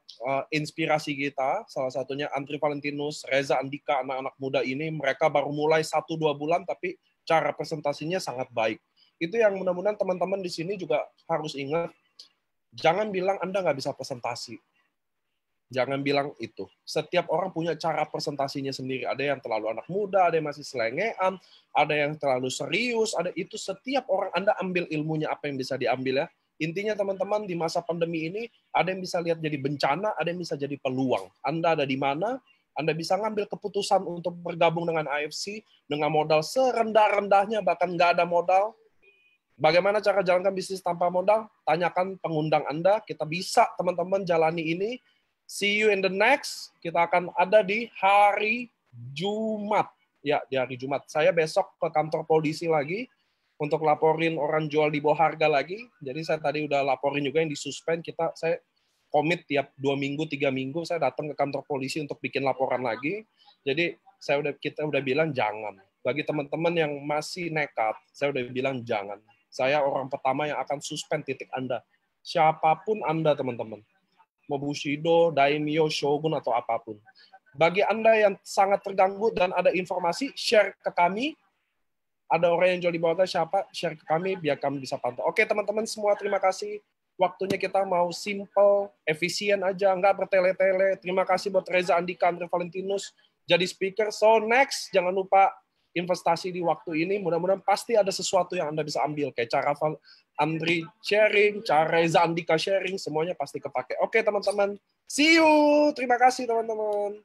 inspirasi kita, salah satunya Andri Valentinus, Reza Andika, anak-anak muda ini, mereka baru mulai 1-2 bulan, tapi cara presentasinya sangat baik. Itu yang mudah-mudahan teman-teman di sini juga harus ingat, jangan bilang Anda nggak bisa presentasi. Jangan bilang itu. Setiap orang punya cara presentasinya sendiri. Ada yang terlalu anak muda, ada yang masih selengean, ada yang terlalu serius, ada itu setiap orang Anda ambil ilmunya apa yang bisa diambil ya. Intinya teman-teman di masa pandemi ini ada yang bisa lihat jadi bencana, ada yang bisa jadi peluang. Anda ada di mana? Anda bisa ngambil keputusan untuk bergabung dengan AFC dengan modal serendah-rendahnya, bahkan nggak ada modal. Bagaimana cara jalankan bisnis tanpa modal? Tanyakan pengundang Anda. Kita bisa teman-teman jalani ini. See you in the next. Kita akan ada di hari Jumat. Ya, di hari Jumat. Saya besok ke kantor polisi lagi untuk laporin orang jual di bawah harga lagi. Jadi saya tadi udah laporin juga yang disuspend. Saya komit tiap 2 minggu, 3 minggu saya datang ke kantor polisi untuk bikin laporan lagi. Jadi kita udah bilang jangan. Bagi teman-teman yang masih nekat, saya udah bilang jangan. Saya orang pertama yang akan suspend titik Anda. Siapapun Anda, teman-teman. Mau Bushido, Daimyo, Shogun, atau apapun. Bagi Anda yang sangat terganggu dan ada informasi, share ke kami. Ada orang yang jual di bawah siapa, share ke kami, biar kami bisa pantau. Oke, teman-teman semua, terima kasih. Waktunya kita mau simple, efisien aja, nggak bertele-tele. Terima kasih buat Reza Andika, Andri Valentinus, jadi speaker. So, next, jangan lupa investasi di waktu ini. Mudah-mudahan pasti ada sesuatu yang Anda bisa ambil. Kayak cara Andri sharing, cara Reza Andika sharing, semuanya pasti kepake. Oke, teman-teman. See you. Terima kasih, teman-teman.